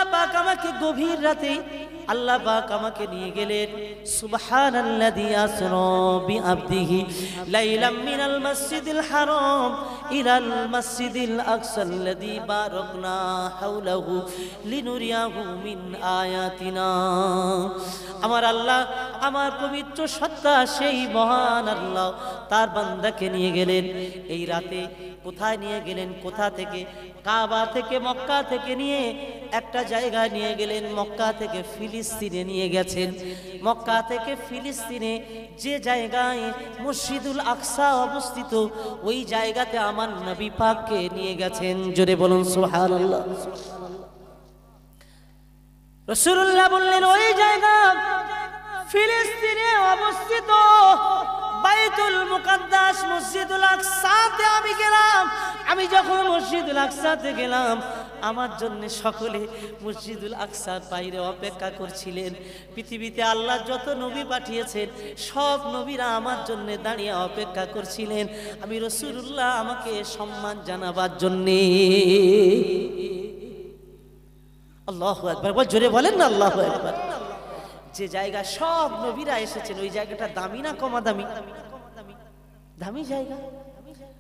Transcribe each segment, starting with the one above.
আল্লাহ পাক আমাকে গভীর রাতে আল্লাহ পাক আমাকে নিয়ে গেলেন সুবহানাল্লাযী আসরা বিআবদিহি লাইলাম মিনাল মাসজিদিল হারাম ইলাল মাসজিদিল আকসাল্লাযী বারাকনা হাওলাহু লিনুরিয়াহু মিন আয়াতিনা। আমার আল্লাহ, আমার পবিত্র সত্তা সেই মহান আল্লাহ তার বান্দাকে নিয়ে গেলেন এই রাতে। কোথায় নিয়ে গেলেন? কোথা থেকে? কাবা থেকে, মক্কা থেকে নিয়ে একটা জায়গায় নিয়ে গেলেন। মক্কা থেকে ফিলিস্তিনে নিয়ে গেছেন। মক্কা থেকে ফিলিস্তিনে যে জায়গায় মসজিদুল আকসা অবস্থিত, ওই জায়গাতে আমার নবী পাককে নিয়ে গেছেন। জোরে বলুন সুবহানাল্লাহ। রাসূলুল্লাহ বললেন ওই জায়গা ফিলিস্তিনে অবস্থিত বাইতুল মুকাদ্দাস মসজিদুল আকসাতে আমি গেলাম। আমি যখন মসজিদুল আকসাতে গেলাম, আমার জন্য সকলে মসজিদুল আকসার বাইরে অপেক্ষা করছিলেন। পৃথিবীতে আল্লাহ যত নবী পাঠিয়েছেন সব নবীরা আমার জন্য দাঁড়িয়ে অপেক্ষা করছিলেন আমি রাসূলুল্লাহ আমাকে সম্মান জানাবার জন্যে। আল্লাহু আকবার, জোরে বলেন না আল্লাহু আকবার। যে জায়গা সব নবীরা এসেছেন ওই জায়গাটা দামি না কমা দামি? দামি জায়গা।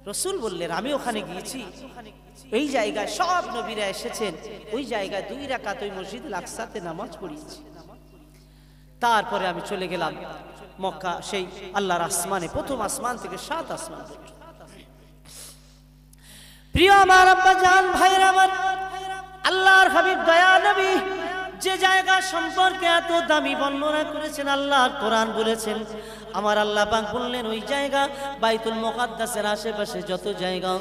রাসূল বললেন আমি ওখানে গিয়েছি, এই জায়গায় সব নবীরা এসেছেন, ওই জায়গায় 2 রাকাত ওই মসজিদুল আকসাতে নামাজ পড়িয়েছি। তারপরে আমি চলে গেলাম মক্কা, সেই আল্লাহর আসমানে, প্রথম আসমান থেকে 7 আসমান। প্রিয় আমার আব্বা জান ভাইরা আমার, আল্লাহর হাবিব দয়া নবী যে জায়গা সম্পর্কে এত দামি বর্ণনা করেছেন, আল্লাহর কোরআন বলেছেন, আমার আল্লাহ পাক বললেন ওই জায়গা বাইতুল মুকাদ্দাসের আশেপাশে যত জায়গা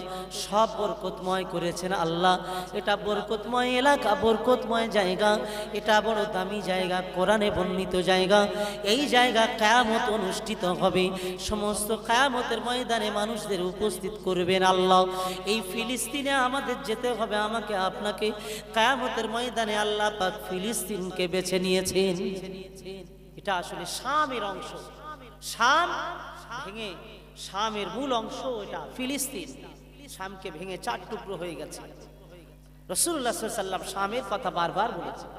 সব বরকতময় করেছেন আল্লাহ। এটা বরকতময় এলাকা, বরকতময় জায়গা, এটা বড় দামি জায়গা, কোরআনে বর্ণিত জায়গা। এই জায়গা কিয়ামত অনুষ্ঠিত হবে, সমস্ত কিয়ামতের ময়দানে মানুষদের উপস্থিত করবেন আল্লাহ। এই ফিলিস্তিনে আমাদের যেতে হবে, আমাকে আপনাকে। কিয়ামতের ময়দানে আল্লাহ পাক ফিলিস্তিনকে বেছে নিয়েছেন। এটা আসলে শামের অংশ, শাম ভেঙে শামের মূল অংশ এটা ফিলিস্তিন। শামকে ভেঙে 4 টুকরো হয়ে গেছে। রাসূলুল্লাহ সাল্লাল্লাহু আলাইহি ওয়াসাল্লাম শামের কথা বারবার বলেছেন,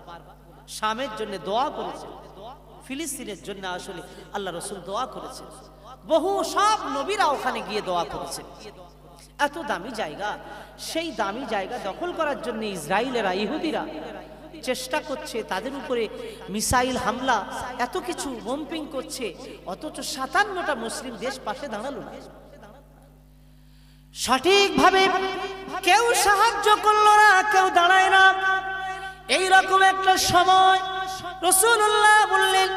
শামের জন্য দোয়া করেছেন, ফিলিস্তিনের জন্য আসলে আল্লাহ রাসূল দোয়া করেছেন। বহু সব নবীরা ওখানে গিয়ে দোয়া করেছেন। এত দামি জায়গা, সেই দামি জায়গা দখল করার জন্য ইসরায়েলেরা, ইহুদিরা চেষ্টা করছে, তাদের উপরে মিসাইল হামলা, এত কিছু বম্পিং করছে, অথচ 57টা মুসলিম দেশ পাশে দাঁড়ালো না। সঠিকভাবে কেউ সাহায্য করলো না, কেউ দাঁড়ায় না। এইরকম একটা সময় রাসূলুল্লাহ বললেন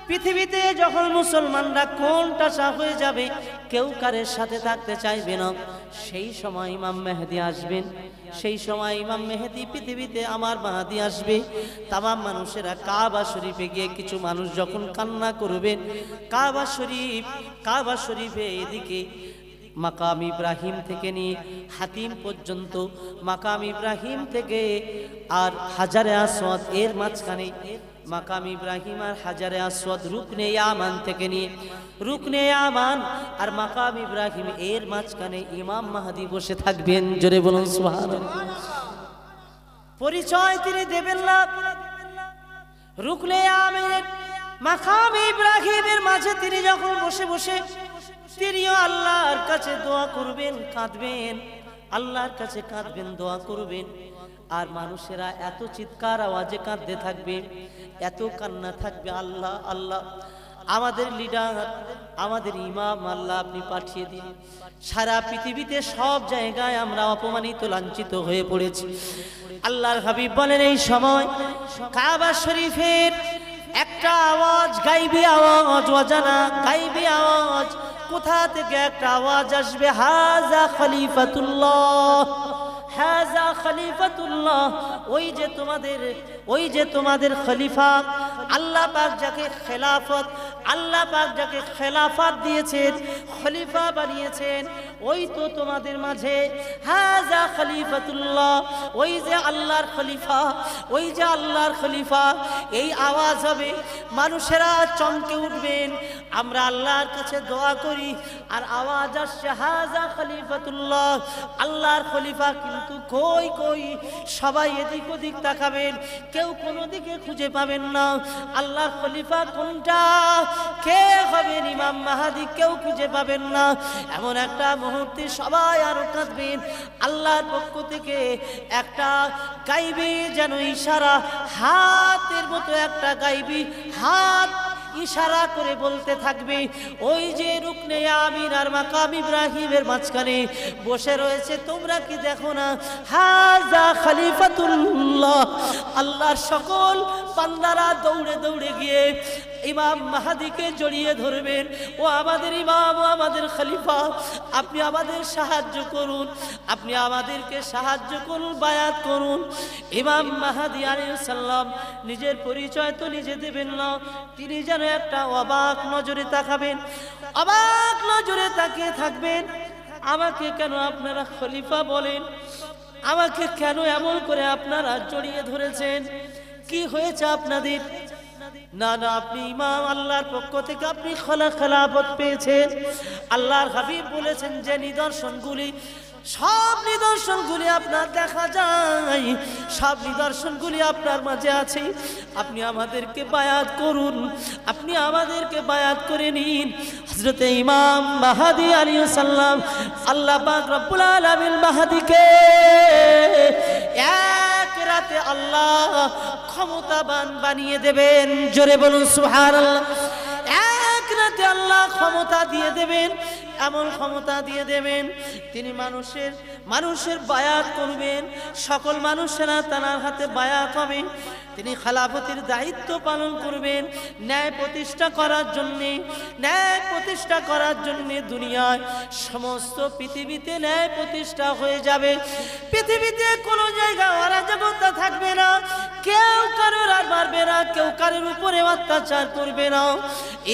পৃথিবীতে যখন মুসলমানরা কোণঠাসা হয়ে যাবে, কেউ কারের সাথে থাকতে চাইবে না, সেই সময় ইমাম মেহেদী আসবেন। সেই সময় ইমাম মেহেদী পৃথিবীতে আমার মাহাদি আসবে। তামাম মানুষেরা কাবা শরীফে গিয়ে কিছু মানুষ যখন কান্না করবেন, কাবা শরীফে এদিকে মাকাম ইব্রাহিম থেকে নিয়ে হাতিম পর্যন্ত, মাকাম ইব্রাহিম থেকে আর হাজারে আসওয়াদ এর মাঝখানে, মাকাম ইব্রাহিম আর হাজারে আসওয়াদ রুকনে ইয়ামান থেকে নিয়ে রুকনে ইয়ামান আর মাকাম ইব্রাহিম এর মাঝখানে ইমাম মাহদী বসে থাকবেন। জোরে বলুন সুবহানাল্লাহ। পরিচয় তিনি দেবেন না। রুকনে ইয়ামানের মাকাম ইব্রাহিমের মাঝে তিনি যখন বসে বসে তিনিও আল্লাহর কাছে দোয়া করবেন, কাঁদবেন, আল্লাহর কাছে কাঁদবেন, দোয়া করবেন। আর মানুষেরা এত চিৎকার আওয়াজে কাঁদতে থাকবে, এত কান্না থাকবে, আল্লাহ আল্লাহ আমাদের লিডার, আমাদের ইমাম আল্লাহ আপনি পাঠিয়ে দিন। সারা পৃথিবীতে সব জায়গায় আমরা অপমানিত, লাঞ্ছিত হয়ে পড়েছি। আল্লাহর হাবিব বলেন এই সময় কাবা শরীফের একটা আওয়াজ, গায়বী আওয়াজ, অজানা গায়বী আওয়াজ, কোথা থেকে একটা আওয়াজ আসবে, হাজা খলিফাতুল্লাহ, হাজা খলিফাতুল্লাহ, ওই যে তোমাদের খলিফা, আল্লাহ পাক যাকে খেলাফত আল্লাহ পাক যাকে খেলাফত দিয়েছেন, খলিফা বানিয়েছেন, ওই তো তোমাদের মাঝে হাজা খলিফাতুল্লাহ, ওই যে আল্লাহর খলিফা, ওই যে আল্লাহর খলিফা। এই আওয়াজ হবে, মানুষেরা চমকে উঠবেন। আমরা আল্লাহর কাছে দোয়া করি আর আওয়াজ আসছে হাজা খলিফাতুল্লাহ, আল্লাহর খলিফা। কিন্তু কই কই, সবাই এদিক ওদিক তাকাবেন, কেউ কোনো দিকে খুঁজে পাবেন না। আল্লাহর খলিফা কোনটা, কে হবেন ইমাম মাহাদি, কেউ খুঁজে পাবেন না। এমন একটা মুহূর্তে সবাই আরো কাঁদবেন। আল্লাহর পক্ষ থেকে একটা গাইবি যেন ইশারা, হাতের মতো একটা গাইবি হাত ইশারা করে বলতে থাকবে, ওই যে রুকনে আমিন আর মাকাম ইব্রাহিমের মাঝখানে বসে রয়েছে, তোমরা কি দেখো না? হাজা খলিফাতুল্লাহ। আল্লাহর সকল বান্দারা দৌড়ে দৌড়ে গিয়ে ইমাম মাহাদিকে জড়িয়ে ধরবেন। ও আমাদের ইমাম, ও আমাদের খলিফা, আপনি আমাদের সাহায্য করুন, আপনি আমাদেরকে সাহায্য করুন, বায়াত করুন। ইমাম মাহাদি আলাইহিস সালাম নিজের পরিচয় তো নিজে দেবেন না, তিনি যেন একটা অবাক নজরে তাকাবেন, অবাক নজরে তাকিয়ে থাকবেন। আমাকে কেন আপনারা খলিফা বলেন? আমাকে কেন এমন করে আপনারা জড়িয়ে ধরেছেন? কি হয়েছে আপনাদের? না না, আপনি ইমাম, আল্লাহর পক্ষ থেকে আপনি খেলাফত পেয়েছেন। আল্লাহর হাবিব বলেছেন যে নিদর্শনগুলি, সব নিদর্শনগুলি আপনার দেখা যায়, সব নিদর্শনগুলি আপনার মাঝে আছে। আপনি আমাদেরকে বায়াত করুন, আপনি আমাদেরকে বায়াত করে নিন। হযরতে ইমাম মাহাদি আলাইহিস সালাম, আল্লাহ পাক রব্বুল আলামিন মাহাদিকে এক রাতে আল্লাহ ক্ষমতাবান বানিয়ে দেবেন। জোরে বলুন সুবহানাল্লাহ। এক রাতে আল্লাহ ক্ষমতা দিয়ে দেবেন, এমন ক্ষমতা দিয়ে দেবেন, তিনি মানুষের বায়াত করবেন। সকল মানুষেরা তার হাতে বায়াত হবে। তিনি খেলাফতের দায়িত্ব পালন করবেন ন্যায় প্রতিষ্ঠা করার জন্যে। ন্যায় প্রতিষ্ঠা করার জন্যে দুনিয়ায় সমস্ত পৃথিবীতে ন্যায় প্রতিষ্ঠা হয়ে যাবে। পৃথিবীতে কোনো জায়গায় অরাজকতা থাকবে না, কেউ কারোর আর মারবে না, কেউ কারোর উপরে অত্যাচার করবে না।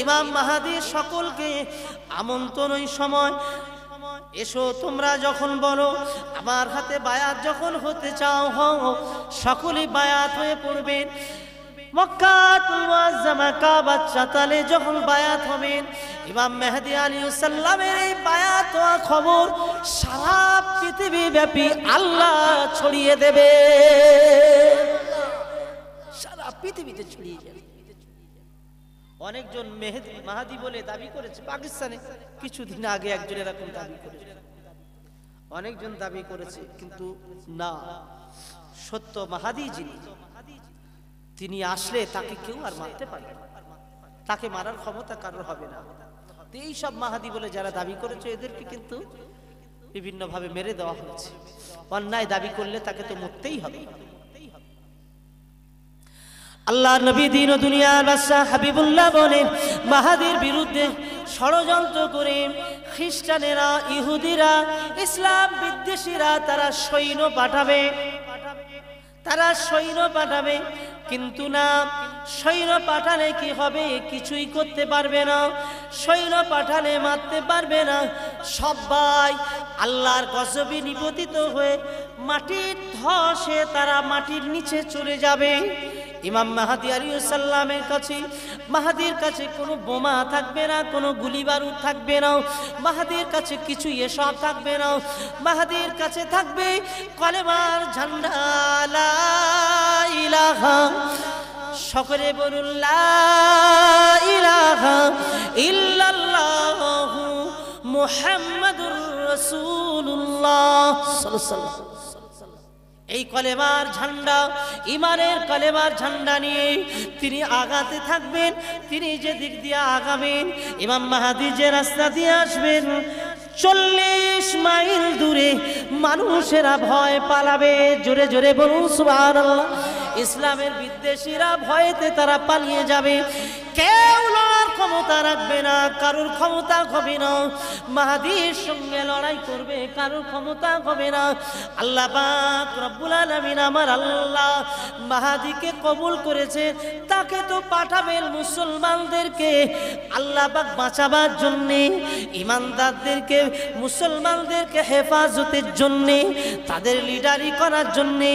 ইমাম মাহাদি সকলকে আমন্ত্রণ ওই সময়, এসো তোমরা যখন বলো আমার হাতে বায়াত যখন হতে চাও, হও, সকলেই বায়াত হয়ে পড়বেন। মক্কাতুল মুআজ্জামা কাবার চাতালে যখন বায়াত হবেন, ইমাম মেহেদী আলাইহিস সালামের এই বায়াত হওয়া খবর সারা পৃথিবী ব্যাপী আল্লাহ ছড়িয়ে দেবে, সারা পৃথিবীতে ছড়িয়ে যাবে। অনেকজন মাহাদি বলে দাবি করেছে, পাকিস্তানে কিছুদিন আগে একজন এরকম দাবি করেছে, অনেকজন দাবি করেছে, কিন্তু না, সত্য মাহাদি যিনি, তিনি আসলে তাকে কেউ আর মারতে পারবে না, তাকে মারার ক্ষমতা কারোর হবে না। এই সব মাহাদি বলে যারা দাবি করেছে এদেরকে কিন্তু বিভিন্ন ভাবে মেরে দেওয়া হয়েছে। অন্যায় দাবি করলে তাকে তো মরতেই হবে। আল্লাহ নবী দিন ও দুনিয়ার বাদশাহ হাবিবুল্লাহ বলেন, মাহাদির বিরুদ্ধে ষড়যন্ত্র করে খ্রিস্টানেরা, ইহুদিরা, ইসলাম বিদ্বেষীরা তারা সৈন্য পাঠাবে, তারা সৈন্য পাঠাবে। কিন্তু না, সৈন্য পাঠালে কি হবে? কিছুই করতে পারবে না। সৈন্য পাঠালে মারতে পারবে না। সবাই আল্লাহর গজবে নিপতিত হয়ে মাটির ধসে তারা মাটির নিচে চলে যাবে। ইমাম মাহাদি আলাইহিস সালামের কাছে, মাহাদির কাছে কোনো বোমা থাকবে না, কোনো গুলি বারুদ থাকবে না, মাহাদির কাছে কিছু এসব থাকবে না। মাহাদির কাছে থাকবে কলেমার ঝান্ডা, লা ইলাহা, সকলে বলুন লা ইলাহা ইল্লাল্লাহু মুহাম্মাদুর রাসূলুল্লাহ সাল্লাল্লাহু আলাইহি ওয়াসাল্লাম। এই কলেমার ঝান্ডা, ইমানের কলেমার ঝান্ডা নিয়ে তিনি আগাতে থাকবেন। তিনি যে দিক দিয়ে আগাবেন, ইমাম মাহাদি যে রাস্তা দিয়ে আসবেন, 40 মাইল দূরে মানুষেরা ভয় পালাবে। জোরে জোরে বলুন সুবহানাল্লাহ। ইসলামের বিদ্বেষীরা ভয়েতে তারা পালিয়ে যাবে। কেউ লড়ার ক্ষমতা রাখবে না, কারোর ক্ষমতা হবে না। মাহদীর সঙ্গে লড়াই করবে, কারোর ক্ষমতা হবে না। আল্লাহ পাক রব্বুল আলামিন আমার আল্লাহ মাহদীকে কবুল করেছে, তাকে তো পাঠাবেন মুসলমানদেরকে আল্লাহ পাক বাঁচাবার জন্যে, ইমানদারদেরকে মুসলমানদেরকে হেফাজতের জন্যে, তাদের লিডারি করার জন্যে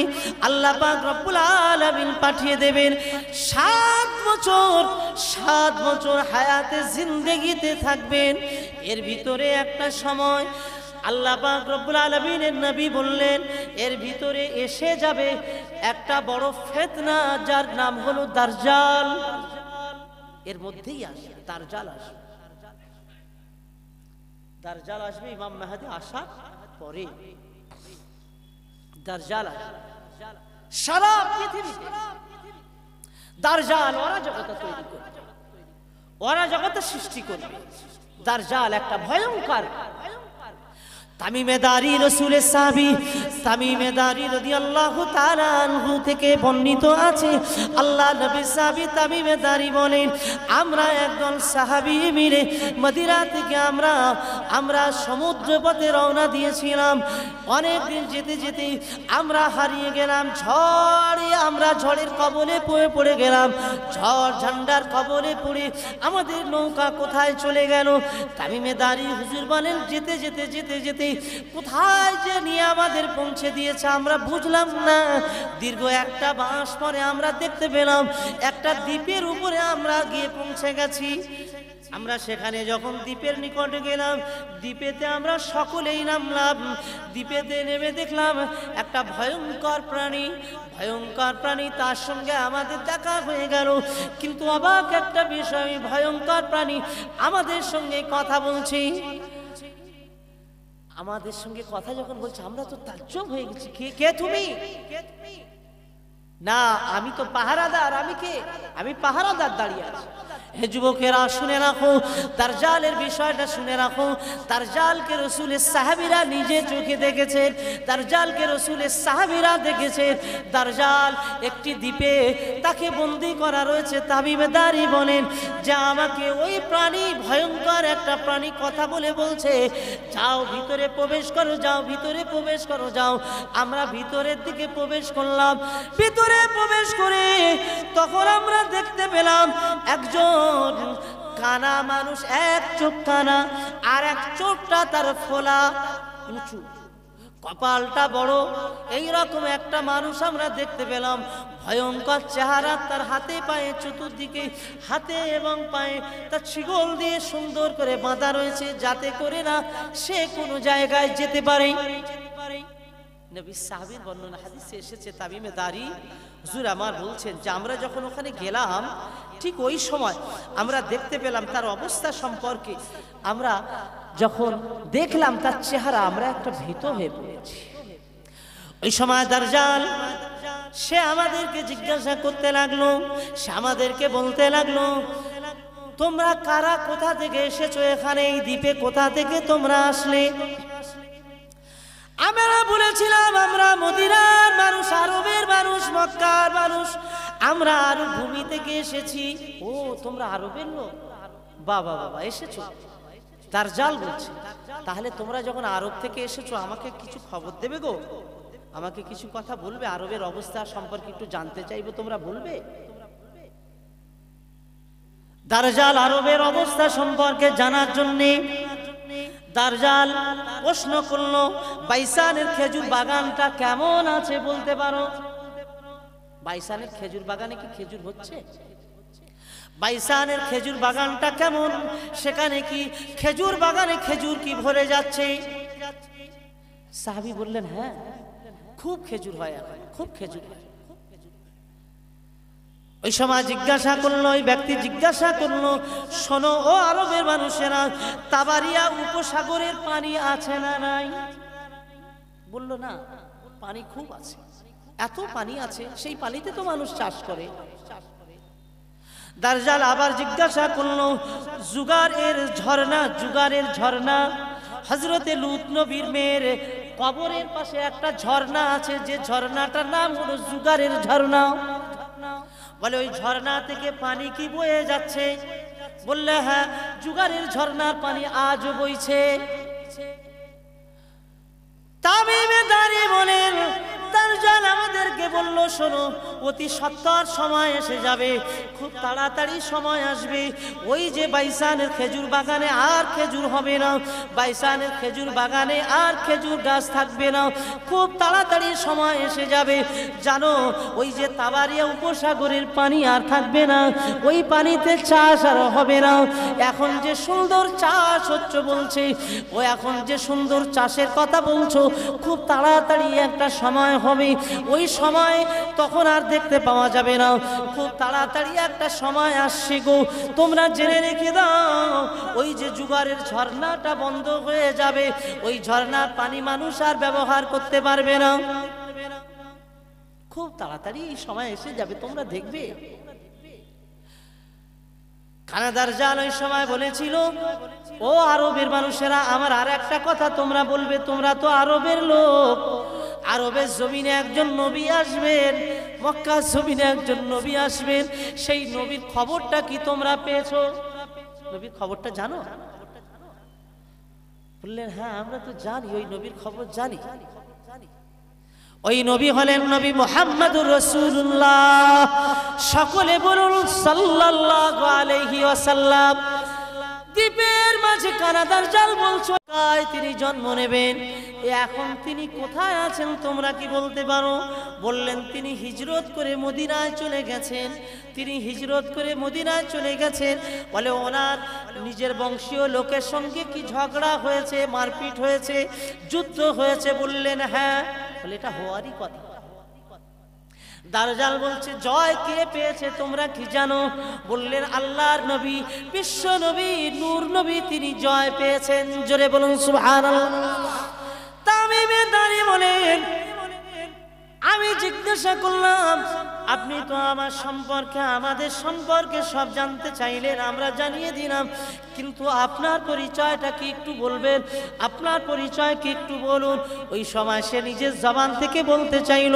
আল্লাহ পাক রব্বুল আলামিন পাঠিয়ে দেবেন। 7 বছর হায়াতে জিন্দেগিতে থাকবেন। এর ভিতরে একটা সময় আল্লাহ পাক রব্বুল আলামিনের নবী বললেন, এর ভিতরে এসে যাবে একটা বড় ফিতনা, যার নাম হলো দাজ্জাল। এর মধ্যেই আসে দাজ্জাল, আসবে দাজ্জাল আসবে ইমাম মেহেদী আসার পরে দাজ্জাল আসবে। সারা পৃথিবীতে দাজ্জাল অরাজকতা তৈরি করবে, অরাজকতা সৃষ্টি করবে। দাজ্জাল একটা ভয়ঙ্কর। তামিমে দারি রাসূলের সাহাবী তামিমে দারি রাদিয়াল্লাহু তাআলা আনহু থেকে বর্ণিত আছে, আল্লাহ নবীর সাহাবী তামিমে দারি বলেন, আমরা একদল সাহাবী মিলে মদিনা থেকে আমরা সমুদ্র পথে রওনা দিয়েছিলাম। অনেক দিন যেতে যেতে আমরা হারিয়ে গেলাম, আমরা ঝড়ের কবলে পড়ে গেলাম। ঝড় ঝান্ডার কবলে পড়ে আমাদের নৌকা কোথায় চলে গেল। তামিমে দারি হুজুর বলেন, যেতে যেতে যেতে যেতে কোথায় যে নিয়ে আমাদের পৌঁছে দিয়েছে আমরা বুঝলাম না। দীর্ঘ একটা মাস পরে আমরা দেখতে পেলাম একটা দ্বীপের উপরে আমরা গিয়ে পৌঁছে গেছি। আমরা সেখানে যখন দ্বীপের নিকটে গেলাম, দ্বীপেতে আমরা সকলেই নামলাম। দ্বীপেতে নেমে দেখলাম একটা ভয়ঙ্কর প্রাণী, তার সঙ্গে আমাদের দেখা হয়ে গেল। কিন্তু অবাক একটা বিষয়, ভয়ঙ্কর প্রাণী আমাদের সঙ্গে কথা বলছে। আমাদের সঙ্গে কথা যখন বলছে আমরা তো তাজ্জব হয়ে গেছি, কে তুমি? না, আমি তো পাহারাদার। আমি কে? আমি পাহারাদার দাঁড়িয়ে আছি। হে যুবকেরা শুনে রাখো, দাজ্জালের বিষয়টা শুনে রাখো। দাজ্জালকে রাসূলের সাহাবীরা নিজে চোখে দেখেছেন, দাজ্জালকে রাসূলের সাহাবীরা দেখেছেন। দাজ্জাল একটি দ্বীপে, তাকে বন্দী করা রয়েছে। তামিমে দারি বলেন যে আমাকে ওই প্রাণী, ভয়ঙ্কর একটা প্রাণী কথা বলে বলছে, যাও ভিতরে প্রবেশ করো, যাও ভিতরে প্রবেশ করো, যাও। আমরা ভিতরের দিকে প্রবেশ করলাম। ভিতরে প্রবেশ করে তখন আমরা দেখতে পেলাম একজন কানা মানুষ, এক চোখ কানা, আর এক চোখটা তার ফোলা, উঁচু, কপালটা বড়। এইরকম একটা মানুষ আমরা দেখতে পেলাম, ভয়ঙ্কর চেহারা। তার হাতে পায়ে চতুর্দিকে, হাতে এবং পায়ে তার ছিগল দিয়ে সুন্দর করে বাঁধা রয়েছে, যাতে করে না সে কোনো জায়গায় যেতে পারে। নবী সাহাবীর বর্ণনা হাদিসে এসেছে, তামিমে দারি হুজুর আমার বলছেন যে আমরা যখন ওখানে গেলাম, ঠিক ওই সময় আমরা দেখতে পেলাম তার অবস্থা সম্পর্কে। আমরা যখন দেখলাম তার চেহারা, আমরা একটা ভীত হয়ে পড়েছি। ওই সময় দাজ্জাল সে আমাদেরকে জিজ্ঞাসা করতে লাগলো, সে আমাদেরকে বলতে লাগলো, তোমরা কারা, কোথা থেকে এসেছো এখানে, এই দ্বীপে কোথা থেকে তোমরা আসলে? আমরা বলেছিলাম আমরা মদিনার মানুষ, আরবের মানুষ, মক্কার মানুষ, আমরা আরব ভূমি থেকে এসেছি। ও, তোমরা আরবের লোক? বাবা বাবা, এসেছো? দাজ্জাল বলছে, তাহলে তোমরা যখন আরব থেকে এসেছো আমাকে কিছু খবর দেবে গো, আমাকে কিছু কথা বলবে, আরবের অবস্থা সম্পর্কে একটু জানতে চাইবো, তোমরা বলবে? দাজ্জাল আরবের অবস্থা সম্পর্কে জানার জন্যে দাজ্জাল প্রশ্ন করলো, বাইসানের খেজুর বাগানটা কেমন আছে বলতে পারো? বাইসানের খেজুর বাগানে কি খেজুর হচ্ছে? বাইসানের খেজুর বাগানটা কেমন? সেখানে কি খেজুর বাগানে খেজুর কি ভরে যাচ্ছে? সাহাবী বললেন, হ্যাঁ, খুব খেজুর হয়, এখন খুব খেজুর হয়। ওই সময় জিজ্ঞাসা করলো, ওই ব্যক্তি জিজ্ঞাসা করলো, শোনো ও আরবের মানুষেরা, তাবারিয়া উপসাগরের পানি আছে না নাই? বলল, না, পানি খুব আছে। এত পানি আছে, সেই পানিতে তো মানুষ চাষ করে। দাজ্জাল আবার জিজ্ঞাসা করলো, জুগারের ঝর্ণা, হযরতে লূত নবীর মেয়ের কবরের পাশে একটা ঝর্ণা আছে, যে ঝর্ণাটার নাম হলো জুগারের ঝর্ণা। বলে, ওই ঝর্ণা থেকে পানি কি বয়ে যাচ্ছে? বললে হ্যাঁ, জুগারের ঝর্ণার পানি আজও বইছে। তামিমে দাঁড়ি বলেন, দারজাল আমাদেরকে বলল, শোনো, অতি সত্বর সময় এসে যাবে, খুব তাড়াতাড়ি সময় আসবে। ওই যে বাইসানের খেজুর বাগানে আর খেজুর হবে না, বাইসানের খেজুর বাগানে আর খেজুর গাছ থাকবে না, খুব তাড়াতাড়ি সময় এসে যাবে। জানো, ওই যে তাবারিয়া উপসাগরের পানি আর থাকবে না, ওই পানিতে চাষ আর হবে না। এখন যে সুন্দর চাষ হচ্ছে বলছে, ও এখন যে সুন্দর চাষের কথা বলছো, খুব তাড়াতাড়ি একটা সময় হবে, ওই সময় তখন আর দেখতে পাওয়া যাবে না, খুব তাড়াতাড়ি একটা সময় আসছে গো, তোমরা জেনে রেখে দাও। ওই যে জুগারের ঝর্ণাটা বন্ধ হয়ে যাবে, ওই ঝর্ণার পানি মানুষ আর ব্যবহার করতে পারবে না, খুব তাড়াতাড়ি এই সময় এসে যাবে, তোমরা দেখবে। কানাদার জাল ওই সময় বলেছিল, ও আরবের মানুষেরা, আমার আর একটা কথা তোমরা বলবে, তোমরা তো আরবের লোক, আরবের জমিনে একজন নবী আসবেন, মক্কার জমিনে একজন নবী আসবেন, সেই নবীর খবরটা কি তোমরা পেয়েছো? নবীর খবরটা জানো? বললেন হ্যাঁ, আমরা তো জানি, ওই নবীর খবর জানি। ওই নবী হলেন নবী মুহাম্মদুর রাসূলুল্লাহ, সকলে বলুন সাল্লাল্লাহু আলাইহি ওয়াসাল্লাম। দ্বীপের মাঝে কানাদার জাল বলছো, তিনি জন্ম নেবেন, এখন তিনি কোথায় আছেন তোমরা কি বলতে পারো? বললেন তিনি হিজরত করে মদিনায় চলে গেছেন, তিনি হিজরত করে মদিনায় চলে গেছেন। বলে ওনার নিজের বংশীয় লোকের সঙ্গে কি ঝগড়া হয়েছে, মারপিট হয়েছে, যুদ্ধ হয়েছে? বললেন হ্যাঁ। বলে এটা হওয়ারই কথা। দারজাল বলছে জয় কে পেয়েছে তোমরা কি জানো? বললেন আল্লাহর নবী, বিশ্ব নবী, নূর নবী, তিনি জয় পেয়েছেন। জোরে বলুন সুবহানাল্লাহ। তামিমে দাঁড়িয়ে বলেন, আমি জিজ্ঞাসা করলাম, আপনি তো আমার সম্পর্কে, আমাদের সম্পর্কে সব জানতে চাইলেন, আমরা জানিয়ে দিলাম, কিন্তু আপনার পরিচয়টা কি একটু বলবেন? আপনার পরিচয় কি একটু বলুন। ওই সময় সে নিজের জবান থেকে বলতে চাইল,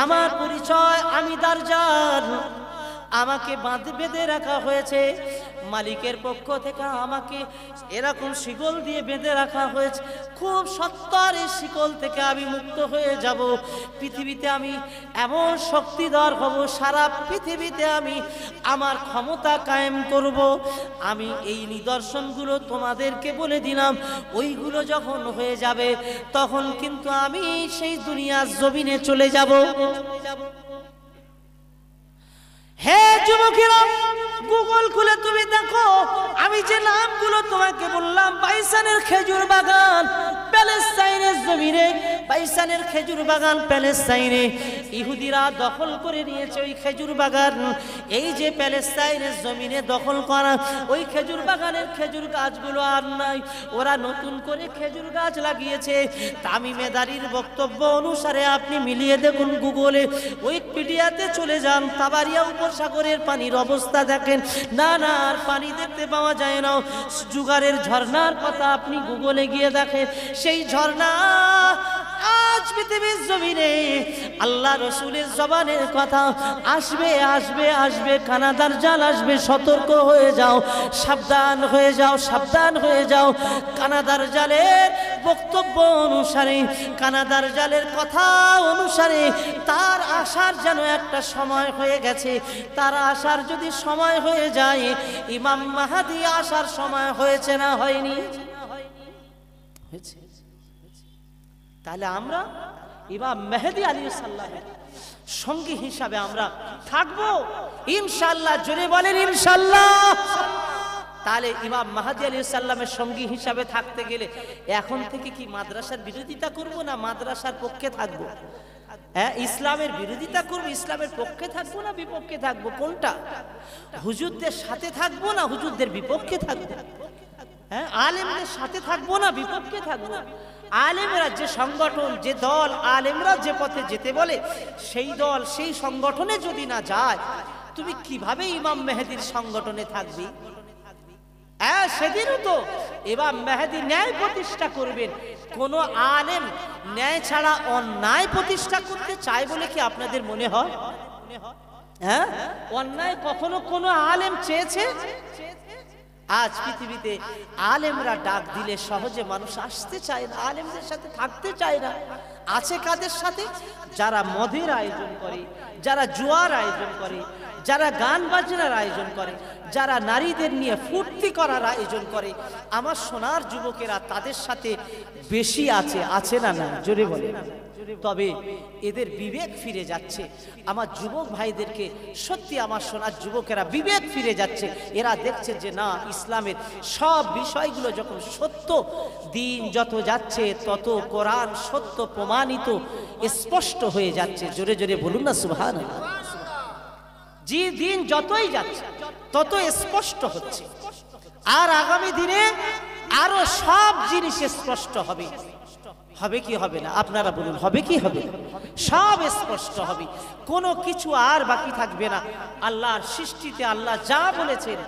আমার পরিচয়, আমি দারজাল, আমাকে বেঁধে রাখা হয়েছে, মালিকের পক্ষ থেকে আমাকে এরকম শিকল দিয়ে বেঁধে রাখা হয়েছে, খুব সত্তর এই শিকল থেকে আমি মুক্ত হয়ে যাব, পৃথিবীতে আমি এমন শক্তিধর হব, সারা পৃথিবীতে আমি আমার ক্ষমতা কায়েম করব। আমি এই নিদর্শনগুলো তোমাদেরকে বলে দিলাম, ওইগুলো যখন হয়ে যাবে তখন কিন্তু আমি সেই দুনিয়ার জমিনে চলে যাব। হে যুবকেরা, গুগল খুলে তুমি দেখো, আমি যে নামগুলো তোমাকে বললাম, বাইসানের খেজুর বাগান প্যালেস্টাইনের জমিনে, বাইসানের খেজুর বাগান প্যালেস্টাইনে ইহুদিরা দখল করে নিয়েছে ওই খেজুর বাগান। এই যে প্যালেস্টাইনের জমিনে দখল করা ওই খেজুর বাগানের খেজুর গাছগুলো আর নাই, ওরা নতুন করে খেজুর গাছ লাগিয়েছে। তামিমে দাঁড়ির বক্তব্য অনুসারে আপনি মিলিয়ে দেখুন, গুগলে, উইকিপিডিয়াতে চলে যান, তাবারিয়া উপসাগরের পানির অবস্থা দেখেন, না না আর পানি দেখতে পাওয়া যায় না। জুগারের ঝর্ণার কথা আপনি গুগলে গিয়ে দেখেন, সেই ঝর্ণা আজ পৃথিবীর জমিনে আল্লাহ রসুলের জবানের কথা আসবে আসবে আসবে। কানাদার জাল আসবে, সতর্ক হয়ে যাও, সাবধান হয়ে যাও, সাবধান হয়ে যাও। কানাদার জালের বক্তব্য অনুসারে, কানাদার জালের কথা অনুসারে তার আসার যেন একটা সময় হয়ে গেছে। তার আসার যদি সময় হয়ে যায়, ইমাম মাহাদি আসার সময় হয়েছে না হয়নি? হয়েছে। তাহলে আমরা ইমাম মেহেদী আলাইহিস সালামের সঙ্গী হিসাবে আমরা থাকবো ইনশাআল্লাহ। জোরে বলেন ইনশাআল্লাহ। তাহলে ইমাম মাহাদী আলাইহিস সালামের সঙ্গী হিসাবে থাকতে গেলে এখন থেকে কি মাদ্রাসার বিরোধিতা করব না মাদ্রাসার পক্ষে থাকব? হ্যাঁ, ইসলামের বিরোধিতা করব, ইসলামের পক্ষে থাকবো না বিপক্ষে থাকবো? কোনটা? হুজুরদের সাথে থাকবো না হুজুরদের বিপক্ষে থাকবো? হ্যাঁ, আলেমদের সাথে থাকবো না বিপক্ষে থাকবো? আলেমরা যে সংগঠন, যে দল, আলেমরা যে পথে যেতে বলে, সেই দল, সেই সংগঠনে যদি না যায়, তুমি কিভাবে ইমাম মেহেদীর সংগঠনে থাকবি? হ্যাঁ, সেদিনও তো ইমাম মেহেদী ন্যায় প্রতিষ্ঠা করবেন। কোন আলেম ন্যায় ছাড়া অন্যায় প্রতিষ্ঠা করতে চায় বলে কি আপনাদের মনে হয়? হ্যাঁ, অন্যায় কখনো কোনো আলেম চেয়েছে? আজ পৃথিবীতে আলেমরা ডাক দিলে সহজে মানুষ আসতে চায় না, আলেমদের সাথে থাকতে চায় না। আছে কাদের সাথে? যারা মদের আয়োজন করে, যারা জুয়ার আয়োজন করে, যারা গান বাজনার আয়োজন করে, যারা নারীদের নিয়ে ফুর্তি করার আয়োজন করে। আমার সোনার যুবকেরা তাদের সাথে বেশি আছে, আছে না? না, জোরে বলে। তবে এদের বিবেক ফিরে যাচ্ছে। আমার যুবক ভাইদেরকে সত্যি আমার সোনার যুবকেরা বিবেক ফিরে যাচ্ছে। এরা দেখছে যে না, ইসলামের সব বিষয়গুলো যখন সত্য, দিন যত যাচ্ছে তত কোরআন সত্য প্রমাণিত স্পষ্ট হয়ে যাচ্ছে। জোরে জোরে বলুন না সুবহানাল্লাহ। যে দিন যতই যাচ্ছে তত স্পষ্ট হচ্ছে, আর আগামী দিনে আরো সব জিনিস স্পষ্ট হবে। হবে কি হবে না? আপনারা বলুন, হবে কি হবে? সব স্পষ্ট হবে, কোনো কিছু আর বাকি থাকবে না। আল্লাহর সৃষ্টিতে আল্লাহ যা বলেছেন,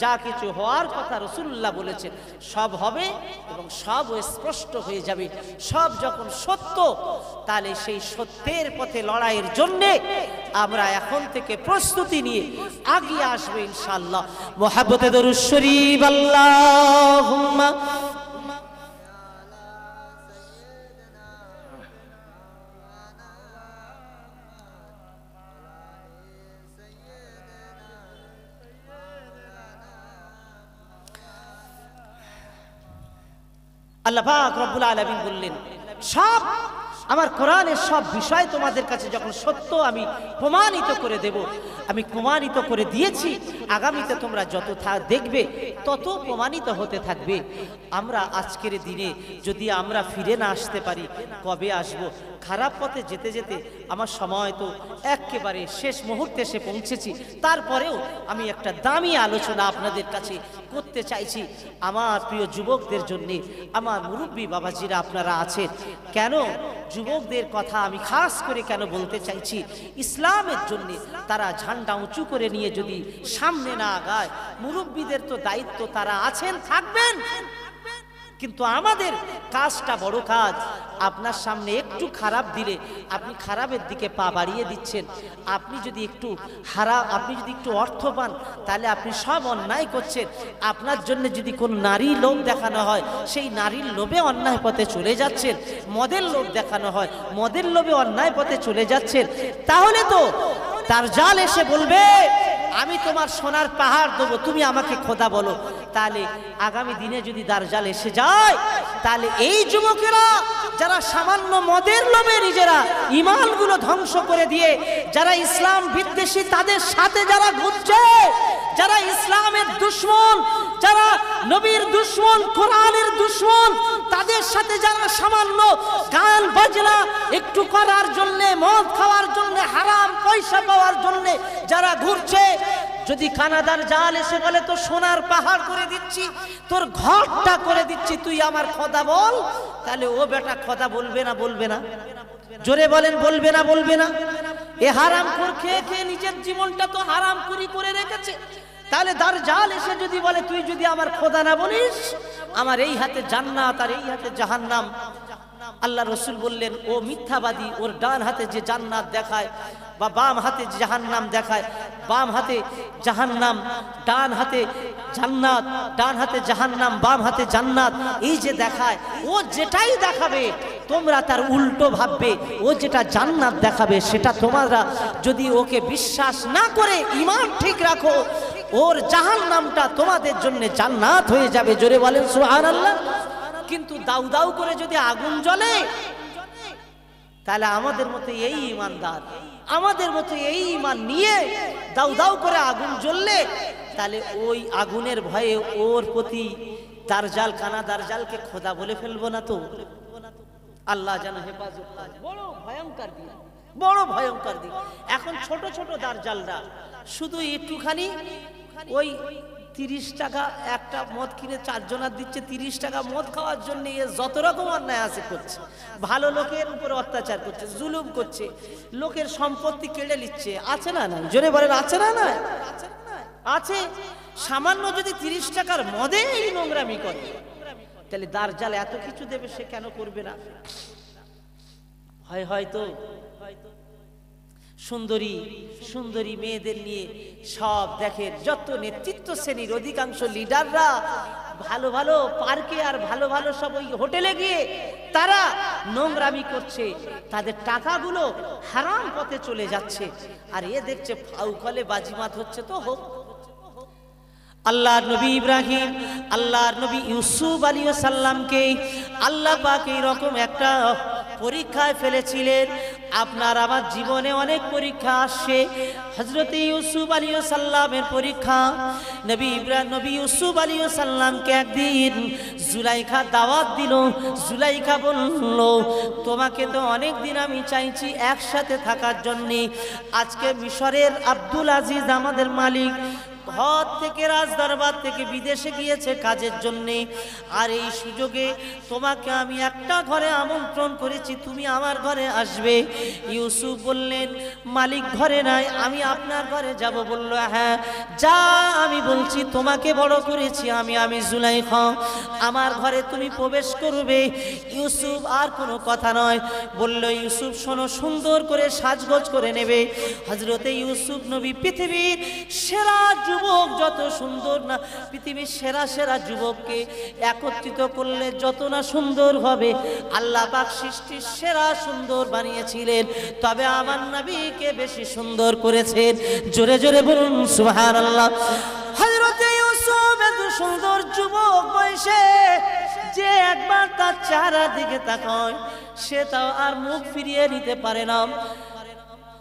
যা কিছু হওয়ার কথা রাসূলুল্লাহ বলেছেন, সব হবে এবং সব স্পষ্ট হয়ে যাবে। সব যখন সত্য, তাহলে সেই সত্যের পথে লড়াইয়ের জন্য আমরা এখন থেকে প্রস্তুতি নিয়ে এগিয়ে আসবো ইনশাআল্লাহ। মুহাব্বতে দরুদ শরীফ আল্লাহুম্মা আল্লাহ পাক রব্বুল আলামিন বললেন, সব আমার কোরআনের সব বিষয় তোমাদের কাছে যখন সত্য আমি প্রমাণিত করে দেব, আমি প্রমাণিত করে দিয়েছি, আগামীতে তোমরা যত দেখবে তত প্রমাণিত হতে থাকবে। আমরা আজকের দিনে যদি আমরা ফিরে না আসতে পারি, কবে আসব? খারাপ পথে যেতে যেতে আমার সময় তো একেবারে শেষ মুহূর্তে এসে পৌঁছেছি। তারপরেও আমি একটা দামি আলোচনা আপনাদের কাছে করতে চাইছি আমার প্রিয় যুবকদের জন্যে। আমার মুরব্বী বাবাজিরা আপনারা আছেন, কেন যুবকদের কথা আমি খাস করে কেন বলতে চাইছি? ইসলামের জন্যে তারা ঝান্ডা উঁচু করে নিয়ে যদি সামনে না আগায়, মুরব্বীদের তো দায়িত্ব, তারা আছেন, থাকবেন, কিন্তু আমাদের কাজটা বড় কাজ। আপনার সামনে একটু খারাপ দিলে আপনি খারাপের দিকে পা বাড়িয়ে দিচ্ছেন। আপনি যদি একটু অর্থ পান, তাহলে আপনি সব অন্যায় করছেন। আপনার জন্য যদি কোন নারী লোভ দেখানো হয়, সেই নারীর লোভে অন্যায় পথে চলে যাচ্ছেন। মদের লোভ দেখানো হয়, মদের লোভে অন্যায় পথে চলে যাচ্ছেন। তাহলে তো দাজ্জাল এসে বলবে, আমি তোমার সোনার পাহাড় দেবো, তুমি আমাকে খোদা বলো। তাহলে আগামী দিনে যদি দাজ্জাল এসে যায়, তাহলে এই যুবকেরা যারা সামান্য মদের লোভে নিজেরা ঈমানগুলো ধ্বংস করে দিয়ে যারা ইসলাম বিদ্বেষী, তাদের সাথে যারা ঘুরছে, যারা ইসলামের দুশমন, যারা নবীর দুশমন, কোরআনের দুশমন, তাদের সাথে যারা সামান্য গান বাজনা একটু করার জন্য, মদ খাওয়ার জন্য, হারাম পয়সা পাওয়ার জন্য যারা ঘুরছে, যদি কানাদার জাল এসে বলে তো সোনার পাহাড় করে দিচ্ছি, তোর ঘরটা করে দিচ্ছি, তুই আমার খোদা বল, তাহলে ও বেটা খোদা বলবে না? বলবে না? জোরে বলেন, বলবে না? বলবে না? এ হারাম করে খেয়ে খেয়ে নিজের জীবনটা তো হারাম করে রেখেছে। তাহলে দাজ্জাল এসে যদি বলে তুই যদি আমার খোদা না বলিস, আমার এই হাতে জান্নাত আর এই হাতে জাহান্নাম। আল্লাহ রসুল বললেন, ও মিথ্যাবাদী, ওর ডান হাতে যে জান্নাত দেখায় বা বাম হাতে জাহান্নাম দেখায়, বাম হাতে জাহান্নাম, ডান হাতে জান্নাত, ডান হাতে জাহান্নাম, বাম হাতে জান্নাত, এই যে দেখায়, ও যেটাই দেখাবে তোমরা তার উল্টো ভাববে। ও যেটা জান্নাত দেখাবে সেটা তোমরা যদি ওকে বিশ্বাস না করে ঈমান ঠিক রাখো, ওর জাহান্নামটা তোমাদের জন্য জান্নাত হয়ে যাবে। জোরে বলেন সুবহানাল্লাহ। কিন্তু দাউ দাউ করে যদি আগুন জ্বলে, তাহলে আমাদের মতো এই ঈমানদার, আমাদের মতো এই ঈমান নিয়ে দাউ দাউ করে আগুন জ্বললে, তাহলে ওই আগুনের ভয়ে ওর প্রতি দাজ্জাল, কানা দাজ্জালকে খোদা বলে ফেলবো না তো? আল্লাহ যেন হেফাজত করে। বড় ভয়ঙ্কর দিন, বড় ভয়ঙ্কর দিন। এখন ছোট ছোট দাজ্জালরা শুধু একটুখানি ওই 30 টাকা একটা মদ কিনে 4 জনার দিচ্ছে, 30 টাকা মদ খাওয়ার জন্য এ যত রকম অন্যায় আছে করছে। ভালো লোকের উপর অত্যাচার করছে, জুলুম করছে, লোকের সম্পত্তি কেড়ে নিচ্ছে। আছে না? না, জোরে বলেন, আছে না? না আছে। সামান্য যদি 30 টাকার মদে এই নোংরামি করে, তাহলে দাজ্জাল এত কিছু দেবে, সে কেন করবে না? হয়তো সুন্দরী সুন্দরী মেয়েদের নিয়ে সব দেখেন, যত নেতৃত্ব শ্রেণীর অধিকাংশ লিডাররা ভালো ভালো পার্কে আর ভালো ভালো সব ওই হোটেলে গিয়ে তারা নোংরামি করছে, তাদের টাকাগুলো হারাম পথে চলে যাচ্ছে। আর এ দেখছে ফাউকলে বাজিমাত হচ্ছে, তো হোক। আল্লাহর নবী ইব্রাহিম, আল্লাহর নবী ইউসুফ আলাইহিস সালামকে আল্লাহ পাক এইরকম একটা পরীক্ষায় ফেলেছিলেন। আপনার আমার জীবনে অনেক পরীক্ষা আসছে। হযরত ইউসুফ আলাইহিস সালামের পরীক্ষা, নবী ইউসুফ আলাইহিস সালামকে একদিন জুলাইখা দাওয়াত দিল। জুলাইখা বলল, তোমাকে তো অনেক দিন আমি চাইছি একসাথে থাকার জন্য। আজকে মিশরের আব্দুল আজিজ আমাদের মালিক ঘর থেকে রাজদরবার থেকে বিদেশে গিয়েছে কাজের জন্যে, আর এই সুযোগে তোমাকে আমি একটা ঘরে আমন্ত্রণ করেছি, তুমি আমার ঘরে আসবে। ইউসুফ বললেন, মালিক ঘরে নাই, আমি আপনার ঘরে যাব। বলল, হ্যাঁ যা, আমি বলছি তোমাকে বড় করেছি আমি জুলাইখা, আমার ঘরে তুমি প্রবেশ করবে। ইউসুফ আর কোনো কথা নয়, বলল, ইউসুফ শোনো, সুন্দর করে সাজগোজ করে নেবে। হযরতে ইউসুফ নবী পৃথিবীর সেরা যুবক, যত সুন্দর না পৃথিবীর সেরা সেরা যুবককে একত্রিত করলে যত না সুন্দর হবে, আল্লাহ পাক সৃষ্টির সেরা সুন্দর বানিয়েছিলেন, তবে আমার নবীকে বেশি সুন্দর করেছেন। জোরে জোরে বলুন সুবহানাল্লাহ। হযরতে ইউসুফ এত সুন্দর যুবক বয়সে যে একবার তার চেহারার দিকে তাকায়, সে তাও আর মুখ ফিরিয়ে নিতে পারে না।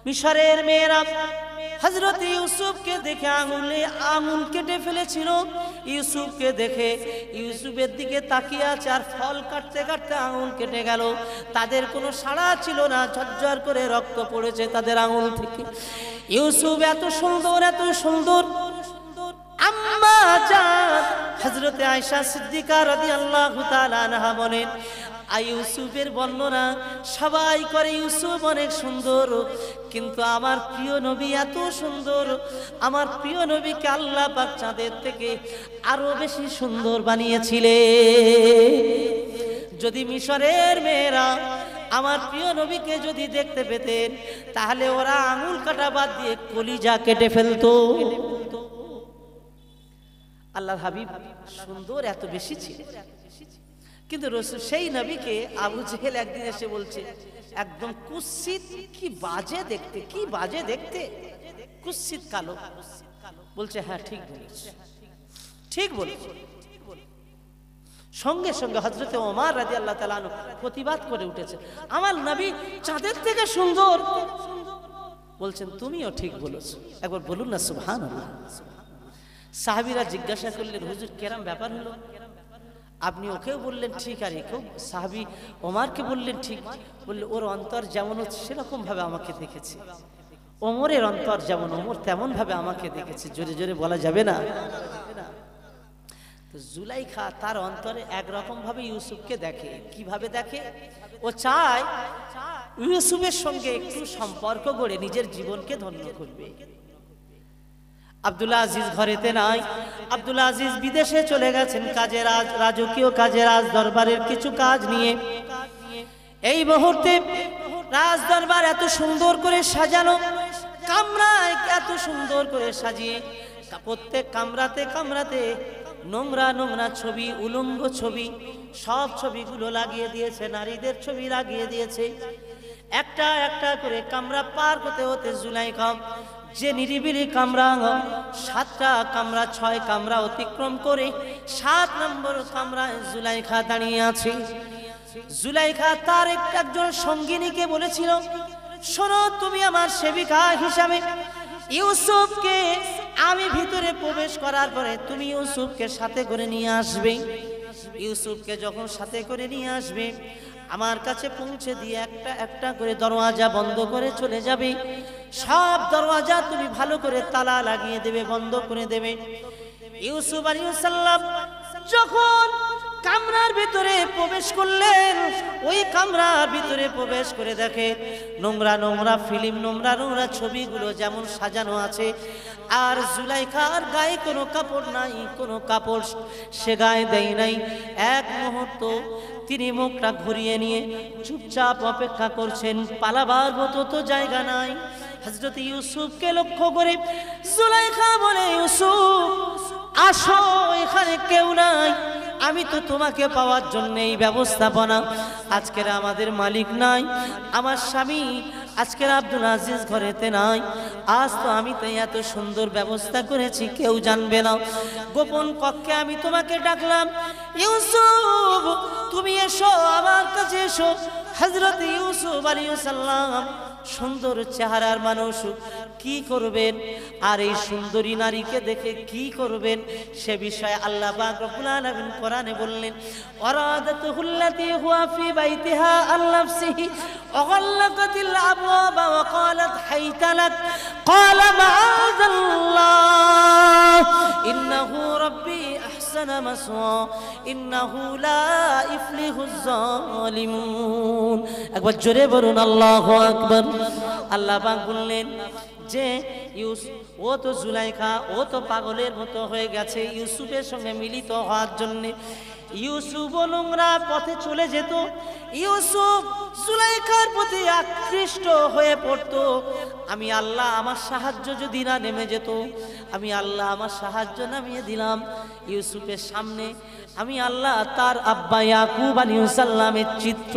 মিশরের মেয়েরা হযরত ইউসুফকে দেখে আঙুল কেটে ফেলেছিল। ইউসুফকে দেখে ইউসুফের দিকে তাকিয়ে আছে, আর ফল কাটতে কাটতে আঙুল কেটে গেল। তাদের কোনো সাড়া ছিল না, ঝরঝর করে রক্ত পড়েছে তাদের আঙুল থেকে। ইউসুফ এত সুন্দর, এত সুন্দর। আম্মা জান হযরতে আয়েশা সিদ্দিকা রাদিয়াল্লাহু তাআলা আনহা বলেন, ইউসুফের বর্ণনা সবাই করে ইউসুফ অনেক সুন্দর, কিন্তু আমার প্রিয় নবী এত সুন্দর, আমার প্রিয় নবীকে আল্লাহ পাক চাঁদের থেকে আরো বেশি সুন্দর বানিয়েছিলেন। যদি মিশরের মেয়েরা আমার প্রিয় নবীকে যদি দেখতে পেতেন, তাহলে ওরা আঙুল কাটা বাদ দিয়ে কলিজা কেটে ফেলতো। আল্লাহর হাবিব সুন্দর এত বেশি ছিল, কিন্তু রাসূল সেই নবীকে আবু জেহেল একদিন এসে বলছে, একদম কুৎসিত, কি বাজে দেখতে, কি বাজে দেখতে, কুৎসিত কালো। বলছে, হ্যাঁ ঠিক বলেছ, ঠিক বলেছ। সঙ্গে সঙ্গে হযরতে ওমর রাদিয়াল্লাহু তাআলা আনহু প্রতিবাদ করে উঠেছে, আমার নবী চাঁদের থেকে সুন্দর। বলছেন, তুমিও ঠিক বলেছ, একবার বলুন না সুবহানাল্লাহ। সাহাবীরা জিজ্ঞাসা করলেন, হুজুর কেরাম ব্যাপার হলো, আপনি ওকেও বললেন ঠিক, আর একেও সাহাবী ওমরকে বললেন ঠিক। বললে, ওর অন্তর যেমন সেরকম ভাবে আমাকে দেখেছে, ওমরের অন্তর যেমন ওমর তেমন ভাবে আমাকে দেখেছে। জোরে জোরে বলা যাবে না? তো জুলাইখা তার অন্তরে একরকম ভাবে ইউসুফকে দেখে। কিভাবে দেখে? ও চায় ইউসুফের সঙ্গে একটু সম্পর্ক গড়ে নিজের জীবনকে ধন্য করবে। আব্দুল আজিজ ঘরেতে নাই, আব্দুল আজিজ বিদেশে চলে গেছেন কাজে, রাজকীয় কাজে, রাজ দরবারের কিছু কাজ নিয়ে। এই মুহূর্তে রাজ দরবার এত সুন্দর করে সাজানো, কামরায় এত সুন্দর করে সাজিয়ে, প্রত্যেক কামরাতে কামরাতে নোংরা নোংরা ছবি, উলঙ্গ ছবি, সব ছবিগুলো লাগিয়ে দিয়েছে, নারীদের ছবি লাগিয়ে দিয়েছে। একটা একটা করে কামরা পার হতে হতে জুলাইখা যে নিরিবিলি কামরা, 7টা কামরা 6 কামরা অতিক্রম করে 7 নম্বর কামরায় জুলাইখা দাঁড়িয়ে আছে। জুলাইখা তার একজন সঙ্গিনীকে বলেছিল, শোনো, তুমি আমার সেবিকা হিসাবে ইউসুফকে আমি ভিতরে প্রবেশ করার পরে তুমি ইউসুফকে সাথে করে নিয়ে আসবে। ইউসুফকে যখন সাথে করে নিয়ে আসবে, আমার কাছে পৌঁছে দিয়ে একটা একটা করে দরওয়াজা বন্ধ করে চলে যাবে। সব দরওয়াজা তুমি ভালো করে তালা লাগিয়ে দেবে, বন্ধ করে দেবে। ইউসুফ আলাইহিস সালাম যখন কামরার ভিতরে প্রবেশ করলেন, ওই কামরার ভিতরে প্রবেশ করে দেখে নোংরা নোংরা ফিল্ম, নোংরা নোংরা ছবিগুলো যেমন সাজানো আছে, আর জুলাইখার গায়ে কোনো কাপড় নাই, কোনো কাপড় সে গায়ে দেয় নাই। এক মুহূর্ত তিনি মুখটা ঘুরিয়ে নিয়ে চুপচাপ অপেক্ষা করছেন, পালাবার মতো তো জায়গা নাই। হযরত ইউসুফকে লক্ষ্য করে জুলাইখা বলে, ইউসুফ আসো, এখানে কেউ নাই, আমি তো তোমাকে পাওয়ার জন্য এই ব্যবস্থাপনা। আজকের আমাদের মালিক নাই, আমার স্বামী আজকের আব্দুল আজিজ ঘরেতে নাই, আজ তো আমি তো এত সুন্দর ব্যবস্থা করেছি কেউ জানবে না। গোপন কক্ষে আমি তোমাকে ডাকলাম, ইউসুফ তুমি এসো, আমার কাছে এসো। হযরত ইউসুফ আলাইহিস সালাম সুন্দর চেহারার মানুষ, কি করবেন আর এই সুন্দরী নারীকে দেখে কি করবেন সে বিষয়ে আল্লাহ পাক রব্বুল আলামিন কোরআনে বললেন, ওয়ারাদাতুল্লাতী হুয়া ফি বাইতিহা আন নাফসিহি ওয়াগাল্লাকাতিল আবওয়াবা ওয়া ক্বালাত হাইতা লাক ক্বালা মাআযাল্লাহ ইন্নাহু রাব্বি আহসানা মাসওয়া ইন্নাহু লা ইফলিহুজ জালিমুন। একবার জোরে বলুন আল্লাহু আকবার। আল্লাহ পাক বললেন যে ও তো জুলাইখা, ও তো পাগলের মতো হয়ে গেছে ইউসুফের সঙ্গে মিলিত হওয়ার জন্য। ইউসুফ নোংরা পথে চলে যেত, ইউসুফ জুলাইখার প্রতি আকৃষ্ট হয়ে পড়তো। আমি আল্লাহ আমার সাহায্য যদি না নেমে যেত, আমি আল্লাহ আমার সাহায্য নামিয়ে দিলাম ইউসুফের সামনে। আমি আল্লাহ তার আব্বা ইয়াকুব আলাইহিস সালামের চিত্র,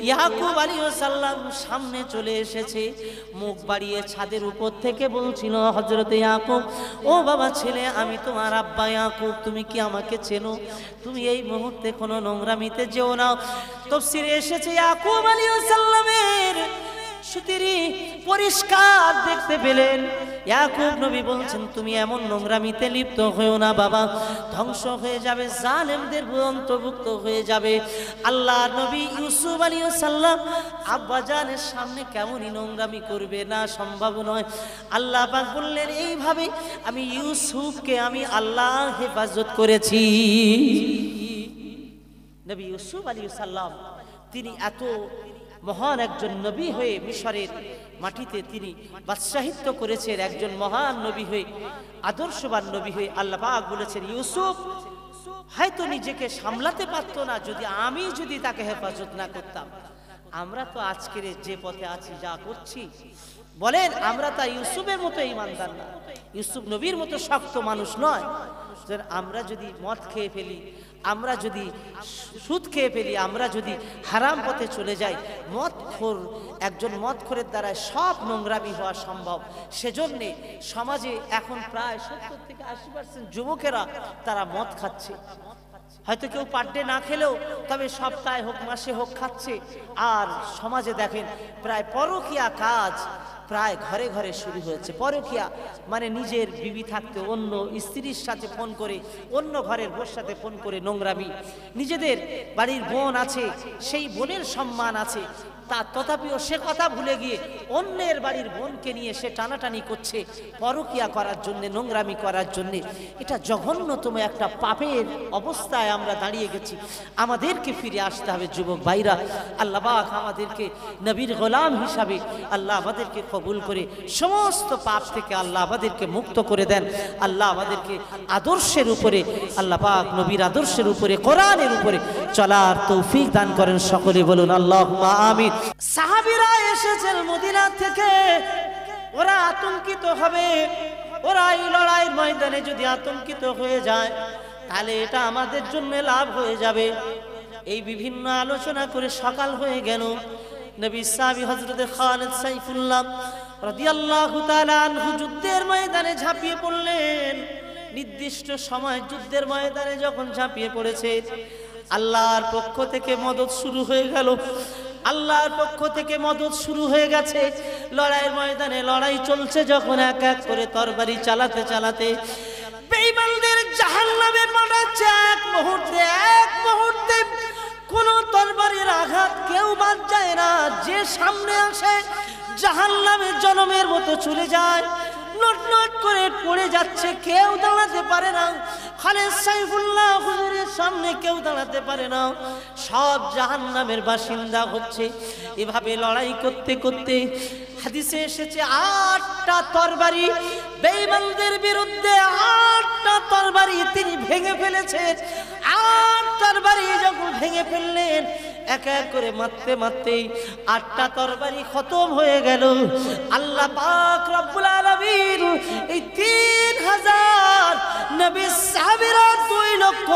ইয়াকুব আলাইহিস সালাম সামনে চলে এসেছে, মুখ বাড়িয়ে ছাদের উপর থেকে বলছিল, হযরত ইয়াকুব, ও বাবা ছেলে, আমি তোমার আব্বা ইয়াকুব, তুমি কি আমাকে চেনো? তুমি এই মুহূর্তে কোনো নোংরামিতে যেও না। তাফসীরে এসেছে ইয়াকুব আলাইহিস সালামের সুতিরি পরিষ্কার দেখতে পেলেন। ইয়াকুব নবী বলছেন, তুমি এমন নোংরামিতে লিপ্ত হয়েও না বাবা, ধ্বংস হয়ে যাবে, জালেমদের অন্তর্ভুক্ত হয়ে যাবে। আল্লাহর নবী ইউসুফ আলাইহিস সালাম আব্বাজানের সামনে কেমনই নোংরামি করবে না, সম্ভব নয়। আল্লাহ পাক বললেন, এইভাবে আমি ইউসুফকে আমি আল্লাহ হেফাজত করেছি। নবী ইউসুফ আলাইহিস সালাম তিনি এত মহান একজন নবী হয়ে মিশরের মাটিতে তিনি বাদশাহিত্য করেছেন, একজন মহান নবী হয়ে, আদর্শবান নবী হয়ে। আল্লাহ পাক বলেছেন, ইউসুফ হয়তো নিজেকে সামলাতে পারতো না যদি তাকে হেফাজত না করতাম। আমরা তো আজকের যে পথে আছি, যা করছি, বলেন আমরা তা ইউসুফের মতো ঈমানদার না, ইউসুফ নবীর মতো শক্ত মানুষ নয়। আমরা যদি মদ খেয়ে ফেলি, আমরা যদি সুদ খেয়ে ফেলি, আমরা যদি হারাম পথে চলে যাই, একজন মদখোরের দ্বারা সব নোংরামি হওয়া সম্ভব। সেজন্যে সমাজে এখন প্রায় 70 থেকে 80% যুবকেরা তারা মদ খাচ্ছে। হয়তো কেউ পার ডে না খেলেও তবে সপ্তাহে হোক মাসে হোক খাচ্ছে। আর সমাজে দেখেন প্রায় পরকীয়া কাজ প্রায় ঘরে ঘরে শুরু হয়েছে। পরকীয়া মানে নিজের বিবি থাকতে অন্য স্ত্রীর সাথে ফোন করে, অন্য ঘরের বোর সাথে ফোন করে নোংরামি। নিজেদের বাড়ির বোন আছে, সেই বোনের সম্মান আছে, তথাপিও সে কথা ভুলে গিয়ে অন্যের বাড়ির বোনকে নিয়ে সে টানাটানি করছে পরকীয়া করার জন্য, নোংরামি করার জন্য। এটা জঘন্যতম একটা পাপের অবস্থায় আমরা দাঁড়িয়ে গেছি। আমাদেরকে ফিরে আসতে হবে যুবক ভাইরা। আল্লাহ পাক আমাদেরকে নবীর গোলাম হিসাবে আল্লাহ আমাদেরকে কবুল করে সমস্ত পাপ থেকে আল্লাহ আমাদেরকে মুক্ত করে দেন। আল্লাহ আমাদেরকে আদর্শের উপরে, আল্লাহ পাক নবীর আদর্শের উপরে, কোরআনের উপরে চলার তৌফিক দান করেন। সকলে বলুন আল্লাহুম্মা আমিন। সাহাবীরা এসেছেন মদিনা থেকে, ওরা আতঙ্কিত হবে। ওরা এই লড়াইয়ের ময়দানে যদি আতঙ্কিত হয়ে যায় তাহলে এটা আমাদের জন্য লাভ হয়ে যাবে। এই বিভিন্ন আলোচনা করে সকাল হয়ে গেল। নবী সাহাবী হযরত খালিদ সাইফুল্লাহ রাদিয়াল্লাহু তাআলা আনহু যুদ্ধের ময়দানে ঝাঁপিয়ে পড়লেন। নির্দিষ্ট সময় যুদ্ধের ময়দানে যখন ঝাঁপিয়ে পড়েছে, আল্লাহর পক্ষ থেকে মদদ শুরু হয়ে গেল। আল্লাহর পক্ষ থেকে মদদ শুরু হয়ে গেছে। লড়াইয়ের ময়দানে লড়াই চলছে যখন, এক এক করে তরবারি চালাতে চালাতে বেঈমানদের জাহান্নামে পাঠাচ্ছে। এক মুহূর্তে কোন তরবারির আঘাত কেউ বাদ যায় না। যে সামনে আসে জাহান্নামে জনমের মতো চলে যায়, নট করে পড়ে যাচ্ছে, কেউ দাঁড়াতে পারে না। খালিদ সাইফুল্লাহ হুজুরের সামনে কেউ দাঁড়াতে পারে না, সব জাহান্নামের বাসিন্দা হচ্ছে। এভাবে লড়াই করতে করতে হাদিসে এসেছে 8টা তরবারি বেঈমানদের বিরুদ্ধে, 8টা তরবারি তিনি ভেঙে ফেলেছেন। 8 তরবারি যখন ভেঙে ফেললেন, এক এক করে মারতে মারতে 8টা তরবারি খতম হয়ে গেল। আল্লাহ পাক রব্বুল আলামিন এই 3000 নবীর সাহাবীরা 2 লক্ষ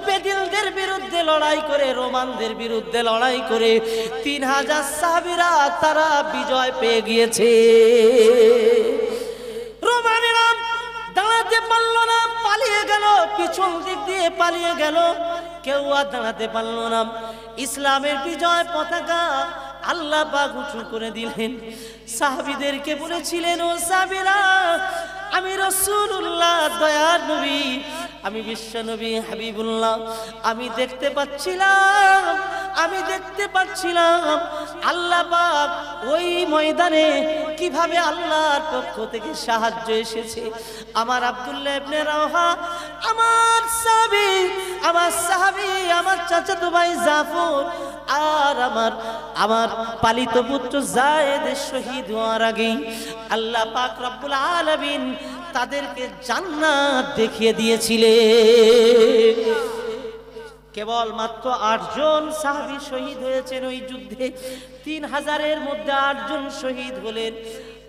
বেদিলদের বিরুদ্ধে লড়াই করে, রোমানদের বিরুদ্ধে লড়াই করে 3000 সাহাবীরা তারা বিজয় পেয়ে গিয়েছে। রোমানেরা দাঁড়াতে পারল না, পালিয়ে গেল, পিছন দিক দিয়ে পালিয়ে গেল, কেউ আর দাঁড়াতে পারল না। ইসলামের বিজয় পতাকা আল্লাহ পাক উঁচু করে দিলেন। সাহাবীদেরকে বলেছিলেন, ও সাহাবীরা, আমি রাসূলুল্লাহ দয়ার নবী, আমি বিশ্ব নবী হাবিবুল্লাহ, আমি দেখতে পাচ্ছিলাম আল্লাহ পাক ওই ময়দানে কিভাবে আল্লাহর পক্ষ থেকে সাহায্য এসেছে। আমার আব্দুল্লাহ ইবনে রাওহা, আমার সাহাবী, আমার চাচাতো ভাই জাফর আর আমার পালিত পুত্র যায়েদ শহীদ হওয়ার আগেই আল্লাহ পাক রব্বুল আলামিন তাদেরকে জান্নাত দেখিয়ে দিয়েছিলেন। কেবল মাত্র 8 জন সাহাবী শহীদ হয়েছেন ওই যুদ্ধে। 3000-এর মধ্যে 8 জন শহীদ হলেন।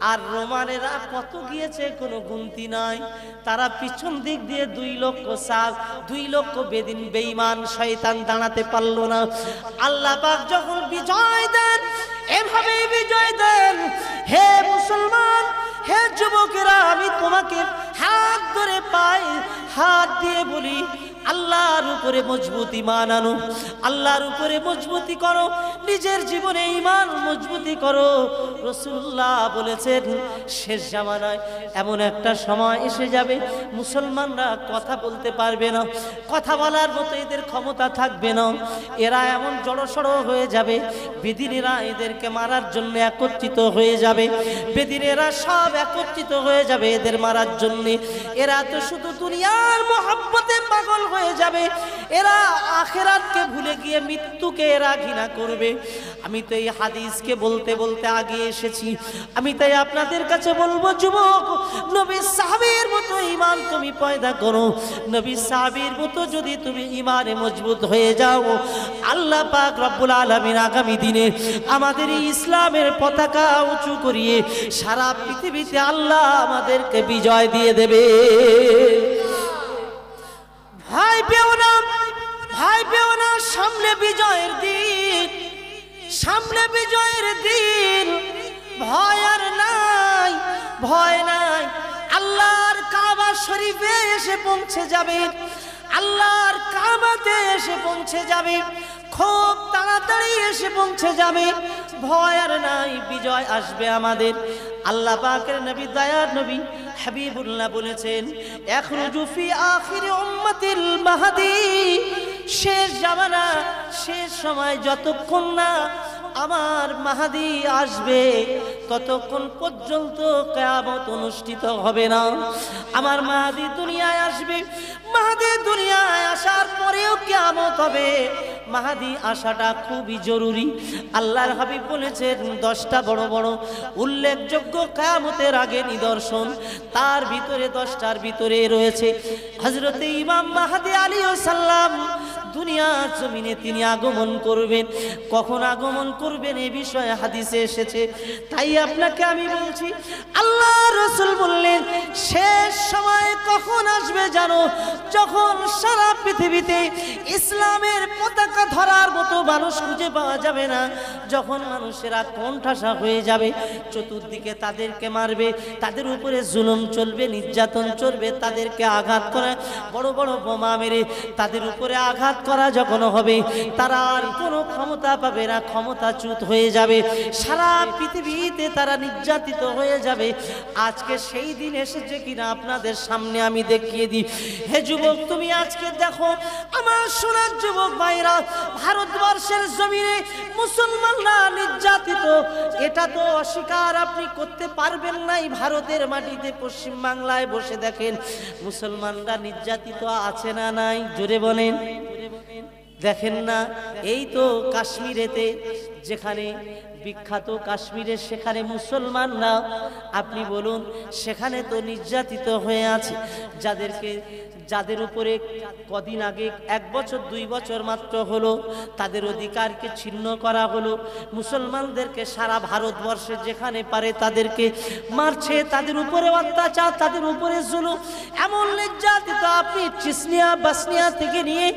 আর রোমানেরা কত গিয়েছে কোনো গুনতি নাই। তারা পিছন দিক দিয়ে 2 লক্ষ বেদিন বেঈমান শয়তান দাঁড়াতে পারল না। আল্লাহ পাক যখন বিজয় দেন, এভাবেই বিজয় দেন। হে মুসলমান, হে যুবকেরা, আমি তোমাকে হাত ধরে পাই, হাত দিয়ে বলি, আল্লাহর উপরে মজবুত ঈমান আনো, আল্লাহর উপরে মজবুতি করো, নিজের জীবনে ঈমান মজবুতি করো। রাসূলুল্লাহ বলেছেন, শেষ জামানায় এমন একটা সময় এসে যাবে মুসলমানরা কথা বলতে পারবে না, কথা বলার মতো এদের ক্ষমতা থাকবে না। এরা এমন জড়সড় হয়ে যাবে, বেদিনেরা এদেরকে মারার জন্য একত্রিত হয়ে যাবে, বেদিনেরা সব একত্রিত হয়ে যাবে এদের মারার জন্য। এরা তো শুধু দুনিয়ার মহব্বতে পাগল হয়ে যাবে, এরা আখিরাতকে ভুলে গিয়ে মৃত্যুকে এরা ঘৃণা করবে। আমি তো এই হাদিসকে বলতে বলতে আগে এসেছি। আমি তাই আপনাদের কাছে বলবো, যুবক, নবীর সাহাবীর মতো ঈমান তুমি পয়দা করো। নবীর সাহাবীর মতো যদি তুমি ঈমানে মজবুত হয়ে যাও, আল্লাহ পাক রব্বুল আলামিন আগামী দিনে আমাদের এই ইসলামের পতাকা উঁচু করিয়ে সারা পৃথিবীতে আল্লাহ আমাদেরকে বিজয় দিয়ে দেবে। ভাই পেও না, সামনে বিজয়ের দিন, সামনে বিজয়ের দিন। ভয় আর নাই, ভয় নাই। আল্লাহর কাবা শরীফে এসে পৌঁছে যাবে, আল্লাহর কাবাতে এসে পৌঁছে যাবে, খুব তাড়াতাড়ি এসে পৌঁছে যাবে। ভয় আর নাই, বিজয় আসবে আমাদের। আল্লাহ পাকের নবী, দয়ার নবী হাবিবুল্লাহ বলেছেন, ইখরুজু ফি আখির উম্মতিল মাহদি, শেষ জামানা, শেষ সময় যতক্ষণ না আমার মাহদি আসবে ততক্ষণ পর্যন্ত কিয়ামত অনুষ্ঠিত হবে না। আমার মাহদি দুনিয়ায় আসবে, মাহদি দুনিয়ায় আসার পরেও কিয়ামত হবে। মাহদি আসাটা খুবই জরুরি। আল্লাহর হাবিব বলেছেন, 10টা বড় বড় উল্লেখযোগ্য কিয়ামতের আগে নিদর্শন, তার ভিতরে 10টার ভিতরে রয়েছে হযরতে ইমাম মাহদি আলাইহিস সালাম। দুনিয়ার জমিনে তিনি আগমন করবেন। কখন আগমন করবেন এই বিষয়ে হাদিসে এসেছে। তাই আপনাকে আমি বলছি, আল্লাহ রাসূল বললেন, শেষ সময় কখন আসবে জানো? যখন সারা পৃথিবীতে ইসলামের পতাকা ধরার মতো মানুষ খুঁজে পাওয়া যাবে না, যখন মানুষেরা কোণঠাসা হয়ে যাবে, চতুর্দিকে তাদেরকে মারবে, তাদের উপরে জুলুম চলবে, নির্যাতন চলবে, তাদেরকে আঘাত করা, বড় বড় বোমা মেরে তাদের উপরে আঘাত করা যখন হবে, তারা আর কোনো ক্ষমতা পাবে না, ক্ষমতাচ্যুত হয়ে যাবে, সারা পৃথিবীতে তারা নির্যাতিত হয়ে যাবে। আজকে সেই দিন এসেছে কিনা আপনাদের সামনে আমি দেখিয়ে দিই। হে যুবক, তুমি আজকে দেখো, আমার সোনার যুবক ভাইরা, ভারতবর্ষের জমিনে মুসলমানরা নির্যাতিত, এটা তো অস্বীকার আপনি করতে পারবেন নাই। ভারতের মাটিতে পশ্চিম বাংলায় বসে দেখেন, মুসলমানরা নির্যাতিত আছে না নাই? জোরে বলেন। দেখেন না? এই তো কাশ্মীরেতে যেখানে বিখ্যাত কাশ্মীরের সেখানে মুসলমানরা, আপনি বলুন সেখানে তো নির্যাতিত হয়ে আছে, যাদের উপরে কদিন আগে 1 বছর 2 বছর মাত্র হলো তাদের অধিকারকে ছিন্ন করা হলো। মুসলমানদেরকে সারা ভারতবর্ষে যেখানে পারে তাদেরকে মারছে, তাদের উপরে অত্যাচার, তাদের উপরে জুলুম, এমন নির্যাতিত আপনি চিচনিয়া বসনিয়া থেকে নিয়ে,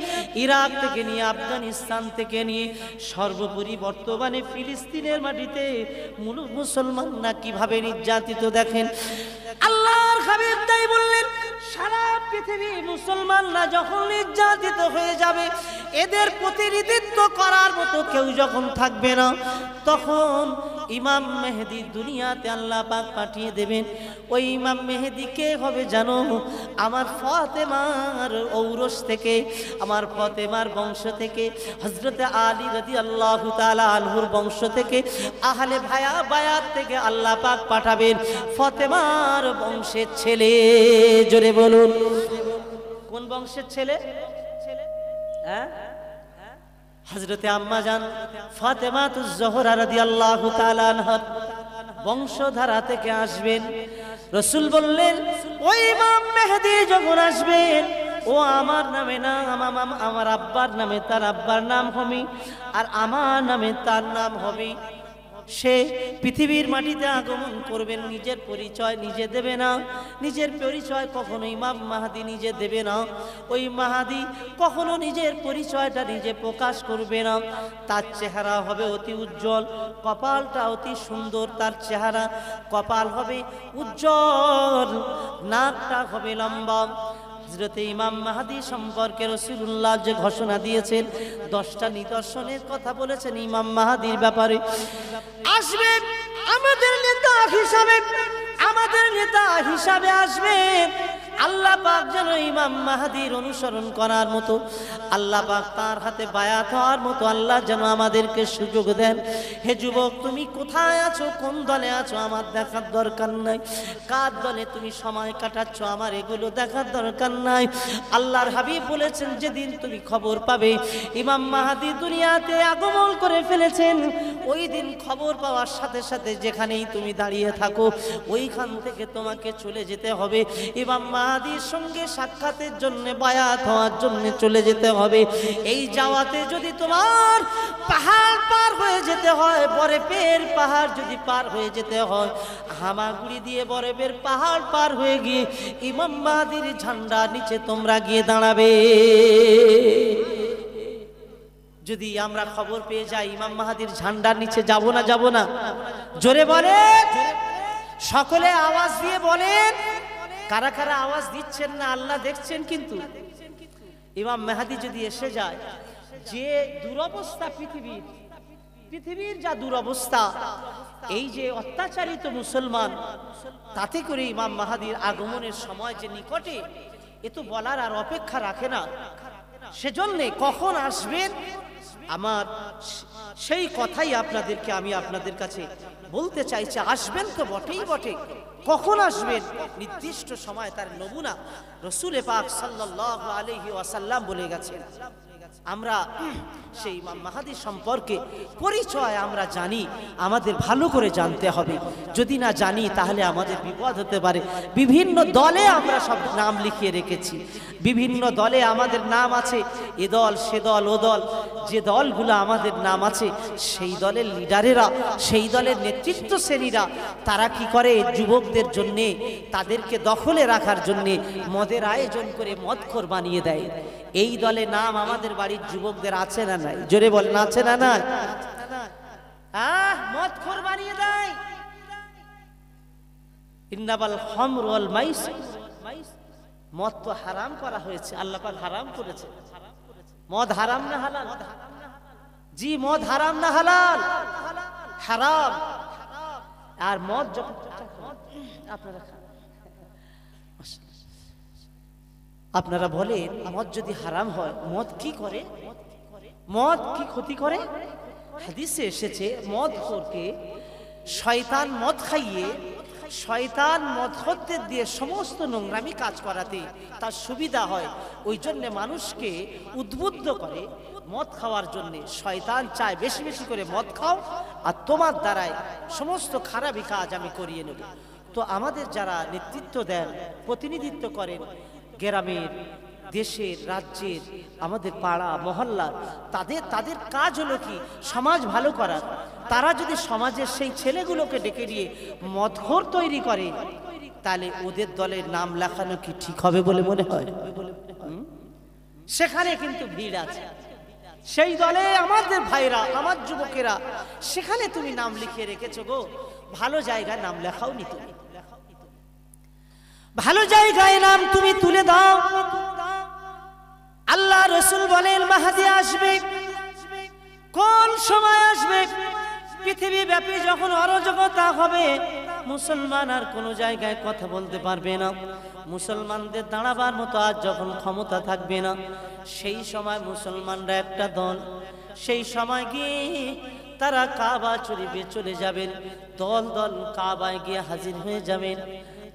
ইরাক থেকে নিয়ে, আফগানিস্তান থেকে নিয়ে, সর্বোপরি বর্তমানে ফিলিস্তিনের মাটিতে মুসলমানরা কিভাবে নির্যাতিত দেখেন। আল্লাহর হাবিব তাই বললেন, সারা পৃথিবী মুসলমানরা যখন নির্যাতিত হয়ে যাবে, এদের প্রতিনিধিত্ব করার মতো কেউ যখন থাকবে না, তখন ইমাম মেহেদি দুনিয়াতে আল্লাহ পাক পাঠিয়ে দেবেন। ওই ইমাম মেহেদি কে হবে জানো? আমার ফাতেমার ঔরস থেকে, আমার ফাতেমার বংশ থেকে, হযরতে আলী রাদিয়াল্লাহু তাআলা আনহুর বংশ থেকে, আহলে বায়াত থেকে আল্লাহ পাক পাঠাবেন ফাতেমার বংশের ছেলে। জোরে বলুন, কোন বংশের ছেলে? হ্যাঁ, হযরতে আম্মা জান ফাতেমাতুজ জোহরা রাদিয়াল্লাহু তাআলা আনহা বংশধারা থেকে আসবেন। রাসূল বললেন, ওই ইমাম মেহেদি যখন আসবেন, ও আমার নামে না, আমার আব্বার নামে তার আব্বার নাম হবে, আর আমার নামে তার নাম হবে। সে পৃথিবীর মাটিতে আগমন করবেন, নিজের পরিচয় নিজে দেবে না, নিজের পরিচয় কখনো ইমাম মাহাদি নিজে দেবে না। ওই মাহাদি কখনো নিজের পরিচয়টা নিজে প্রকাশ করবে না। তার চেহারা হবে অতি উজ্জ্বল, কপালটা অতি সুন্দর, তার চেহারা কপাল হবে উজ্জ্বল, নাকটা হবে লম্বা। হযরতে ইমাম মাহাদি সম্পর্কে রাসূলুল্লাহ যে ঘোষণা দিয়েছেন, 10টা নিদর্শনের কথা বলেছেন ইমাম মাহাদির ব্যাপারে। আসবেন আমাদের নেতা হিসাবে, আমাদের নেতা হিসাবে আসবেন। আল্লাহ পাক যেন ইমাম মাহাদির অনুসরণ করার মতো, আল্লাহ পাক তার হাতে বায়াত হওয়ার মতো আল্লাহ যেন আমাদেরকে সুযোগ দেন। হে যুবক, তুমি কোথায় আছো, কোন দলে আছো, আমার দেখার দরকার নাই। কার দলে তুমি সময় কাটাচ্ছ, আমার এগুলো দেখার দরকার নাই। আল্লাহর হাবিব বলেছেন, যেদিন তুমি খবর পাবে ইমাম মাহাদি দুনিয়াতে আগমন করে ফেলেছেন, ওই দিন খবর পাওয়ার সাথে সাথে যেখানেই তুমি দাঁড়িয়ে থাকো, ওইখান থেকে তোমাকে চলে যেতে হবে। ইমাম মাহাদির সঙ্গে সাক্ষাতের জন্য, বায়াত হওয়ার জন্য চলে যেতে হবে। এই যাওয়াতে যদি তোমার পাহাড় পার হয়ে যেতে হয়, বরফের পাহাড় যদি পার হয়ে যেতে হয়, হামাগুড়ি দিয়ে বরফের পাহাড় পার হয়ে গিয়ে ইমাম মাহাদির ঝান্ডার নিচে তোমরা গিয়ে দাঁড়াবে। যদি আমরা খবর পেয়ে যাই ইমাম মাহাদির ঝান্ডার নিচে যাব না, যাব না? জোরে বলেন, সকলে আওয়াজ দিয়ে বলেন। কারা কারা আওয়াজ দিচ্ছেন না আল্লাহ দেখছেন। কিন্তু ইমাম মেহেদি যদি এসে যায়, যে দুরবস্থা পৃথিবীর যা দুরবস্থা, এই যে অত্যাচারিত মুসলমান, তাতে করে ইমাম মাহাদির আগমনের সময় যে নিকটে, এ তো বলার আর অপেক্ষা রাখে না। সেজন্য কখন আসবেন আমার সেই কথাই আমি আপনাদের কাছে বলতে চাইছি। আসবেন তো বটেই বটে, কখন আসবেন নির্দিষ্ট সময় তার নমুনা রাসূল পাক সাল্লাল্লাহু আলাইহি ওয়াসাল্লাম বলে গেছেন। আমরা সেই ইমাম মাহাদি সম্পর্কে পরিচয় আমরা জানি, আমাদের ভালো করে জানতে হবে। যদি না জানি তাহলে আমাদের বিপদ হতে পারে। বিভিন্ন দলে আমরা সব নাম লিখিয়ে রেখেছি, বিভিন্ন দলে আমাদের নাম আছে, এ দল সে দল ও দল। যে দলগুলো আমাদের নাম আছে, সেই দলের লিডারেরা, সেই দলের নেতৃত্ব শ্রেণীরা, তারা কি করে, যুবকদের জন্যে, তাদেরকে দখলে রাখার জন্যে মদের আয়োজন করে মদখোর বানিয়ে দেয়। এই দলে নাম আমাদের বাড়ির যুবকদের আছে না নাই? জোরে বলেন, আছে না নাই? মদখোর বানিয়ে দেয়। ইন্নামাল খামরু ওয়াল মাইসির, মদ তো হারাম করা হয়েছে, আল্লাহ পাক হারাম করেছে। মদ হারাম না হালাল? জি, মদ হারাম না হালাল? হারাম। আর মদ যখন আপনারা বলেন, মদ যদি হারাম হয়, মদ কি করে, মদ কি ক্ষতি করে? হাদিসে এসেছে, মদখোরকে শয়তান মদ খাইয়ে, শয়তান মদখোরদের দিয়ে সমস্ত নোংরামি কাজ করাতে তার সুবিধা হয়। ওই জন্য মানুষকে উদ্বুদ্ধ করে, মদ খাওয়ার জন্য শয়তান চায় বেশি বেশি করে মদ খাও আর তোমার দ্বারাই সমস্ত খারাপি কাজ আমি করিয়ে নেব। তো আমাদের যারা নেতৃত্ব দেন, প্রতিনিধিত্ব করেন গ্রামের, দেশের, রাজ্যের, আমাদের পাড়া মহল্লা, তাদের কাজ হলো কি সমাজ ভালো করা। তারা যদি সমাজের সেই ছেলেগুলোকে ডেকে নিয়ে মদখোর তৈরি করে, তাহলে ওদের দলের নাম লেখানো কি ঠিক হবে বলে মনে হয়? সেখানে কিন্তু ভিড় আছে, সেই দলে আমাদের ভাইরা, আমার যুবকেরা, সেখানে তুমি নাম লিখিয়ে রেখেছো গো। ভালো জায়গায় নাম লেখাও নি, তুমি ভালো জায়গায় নাম তুমি তুলে দাও। আল্লাহ রসুল বলেন মাহদী আসবে। কোন সময় আসবে? পৃথিবী ব্যাপী যখন অরাজকতা হবে, মুসলমান আর কোনো জায়গায় কথা বলতে পারবে না, মুসলমানদের দাঁড়াবার মতো আর যখন ক্ষমতা থাকবে না, সেই সময় মুসলমানরা একটা দল, সেই সময় গিয়ে তারা কাবা শরীফে চলে যাবেন, দল দল কাবায় গিয়ে হাজির হয়ে যাবেন।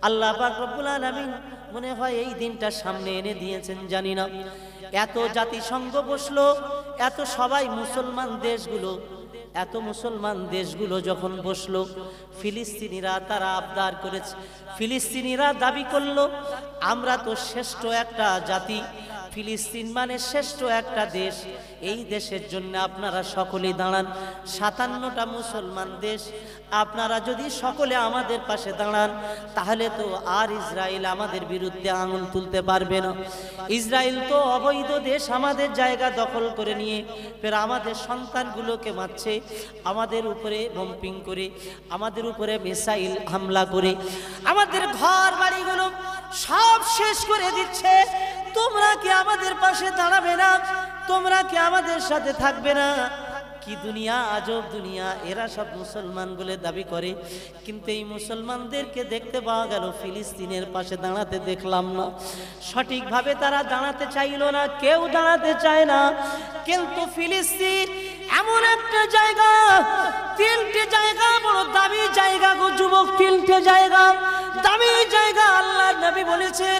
আল্লাহ পাক রব্বুল আলামিন মনে হয় এই দিনটা সামনে এনে দিয়েছেন, জানি না। এত জাতিসংঘ বসলো, এত সবাই মুসলমান দেশগুলো, এত মুসলমান দেশগুলো যখন বসলো, ফিলিস্তিনিরা তারা আবদার করেছে, ফিলিস্তিনিরা দাবি করলো আমরা তো শ্রেষ্ঠ একটা জাতি, ফিলিস্তিন মানে শ্রেষ্ঠ একটা দেশ, এই দেশের জন্য আপনারা সকলেই দাঁড়ান। 57টা মুসলমান দেশ, আপনারা যদি সকলে আমাদের পাশে দাঁড়ান, তাহলে তো আর ইসরায়েল আমাদের বিরুদ্ধে আঙুল তুলতে পারবে না। ইসরায়েল তো অবৈধ দেশ, আমাদের জায়গা দখল করে নিয়ে ফের আমাদের সন্তানগুলোকে মারছে, আমাদের উপরে বম্পিং করে, আমাদের উপরে মিসাইল হামলা করে, আমাদের ঘর বাড়িগুলো সব শেষ করে দিচ্ছে। তোমরা কি আমাদের পাশে দাঁড়াবে না? তোমরা কি আমাদের সাথে থাকবে না? কি দুনিয়া, আজব দুনিয়া। এরা সব মুসলমান বলে দাবি করে, কিন্তু এই মুসলমানদেরকে দেখতে পাওয়া গেল ফিলিস্তিনের পাশে দাঁড়াতে দেখলাম না। সঠিকভাবে তারা দাঁড়াতে চাইল না, কেউ দাঁড়াতে চায় না। কিন্তু ফিলিস্তিন এমন একটা জায়গা, 3টে জায়গা বড় দামি জায়গা গো যুবক, 3টে জায়গা দামি জায়গা। আল্লাহর নবী বলেছেন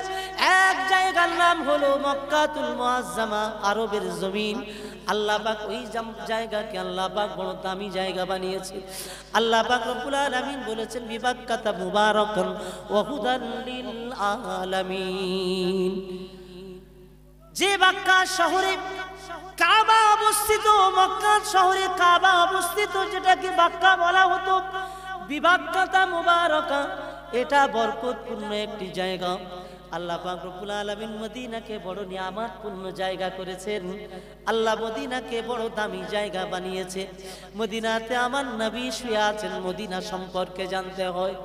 এক জায়গার নাম হলো মক্কাতুল মুআজ্জামা, আরবের জমিন। আল্লাহ পাক ওই জায়গাকে আল্লাহ পাক বড় দামি জায়গা বানিয়েছে। আল্লাহ পাক রব্বুল আলামিন বলেছেন বিবাক্কাতা মুবারাকান ওয়া হুদান লিল আলামিন। যে মক্কা শহরে কাবা অবস্থিত, মক্কা শহরে কাবা অবস্থিত, যেটাকে মক্কা বলা হতো, বিবাক্কাতা মুবারাকা, এটা বরকতপূর্ণ একটি জায়গা। আল্লাহ পাক রব্বুল আলামিন মদিনাকে বড় নিয়ামতপূর্ণ জায়গা করেছেন। আল্লাহ মদিনাকে বড় দামি জায়গা বানিয়েছে। মদিনাতে আমার নবী শুয়ে আছেন, মদিনা সম্পর্কে জানতে হয়।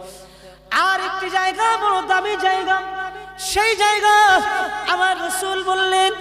আর একটি জায়গা বড় দামি জায়গা, সেই জায়গা আমার রাসূল বললেন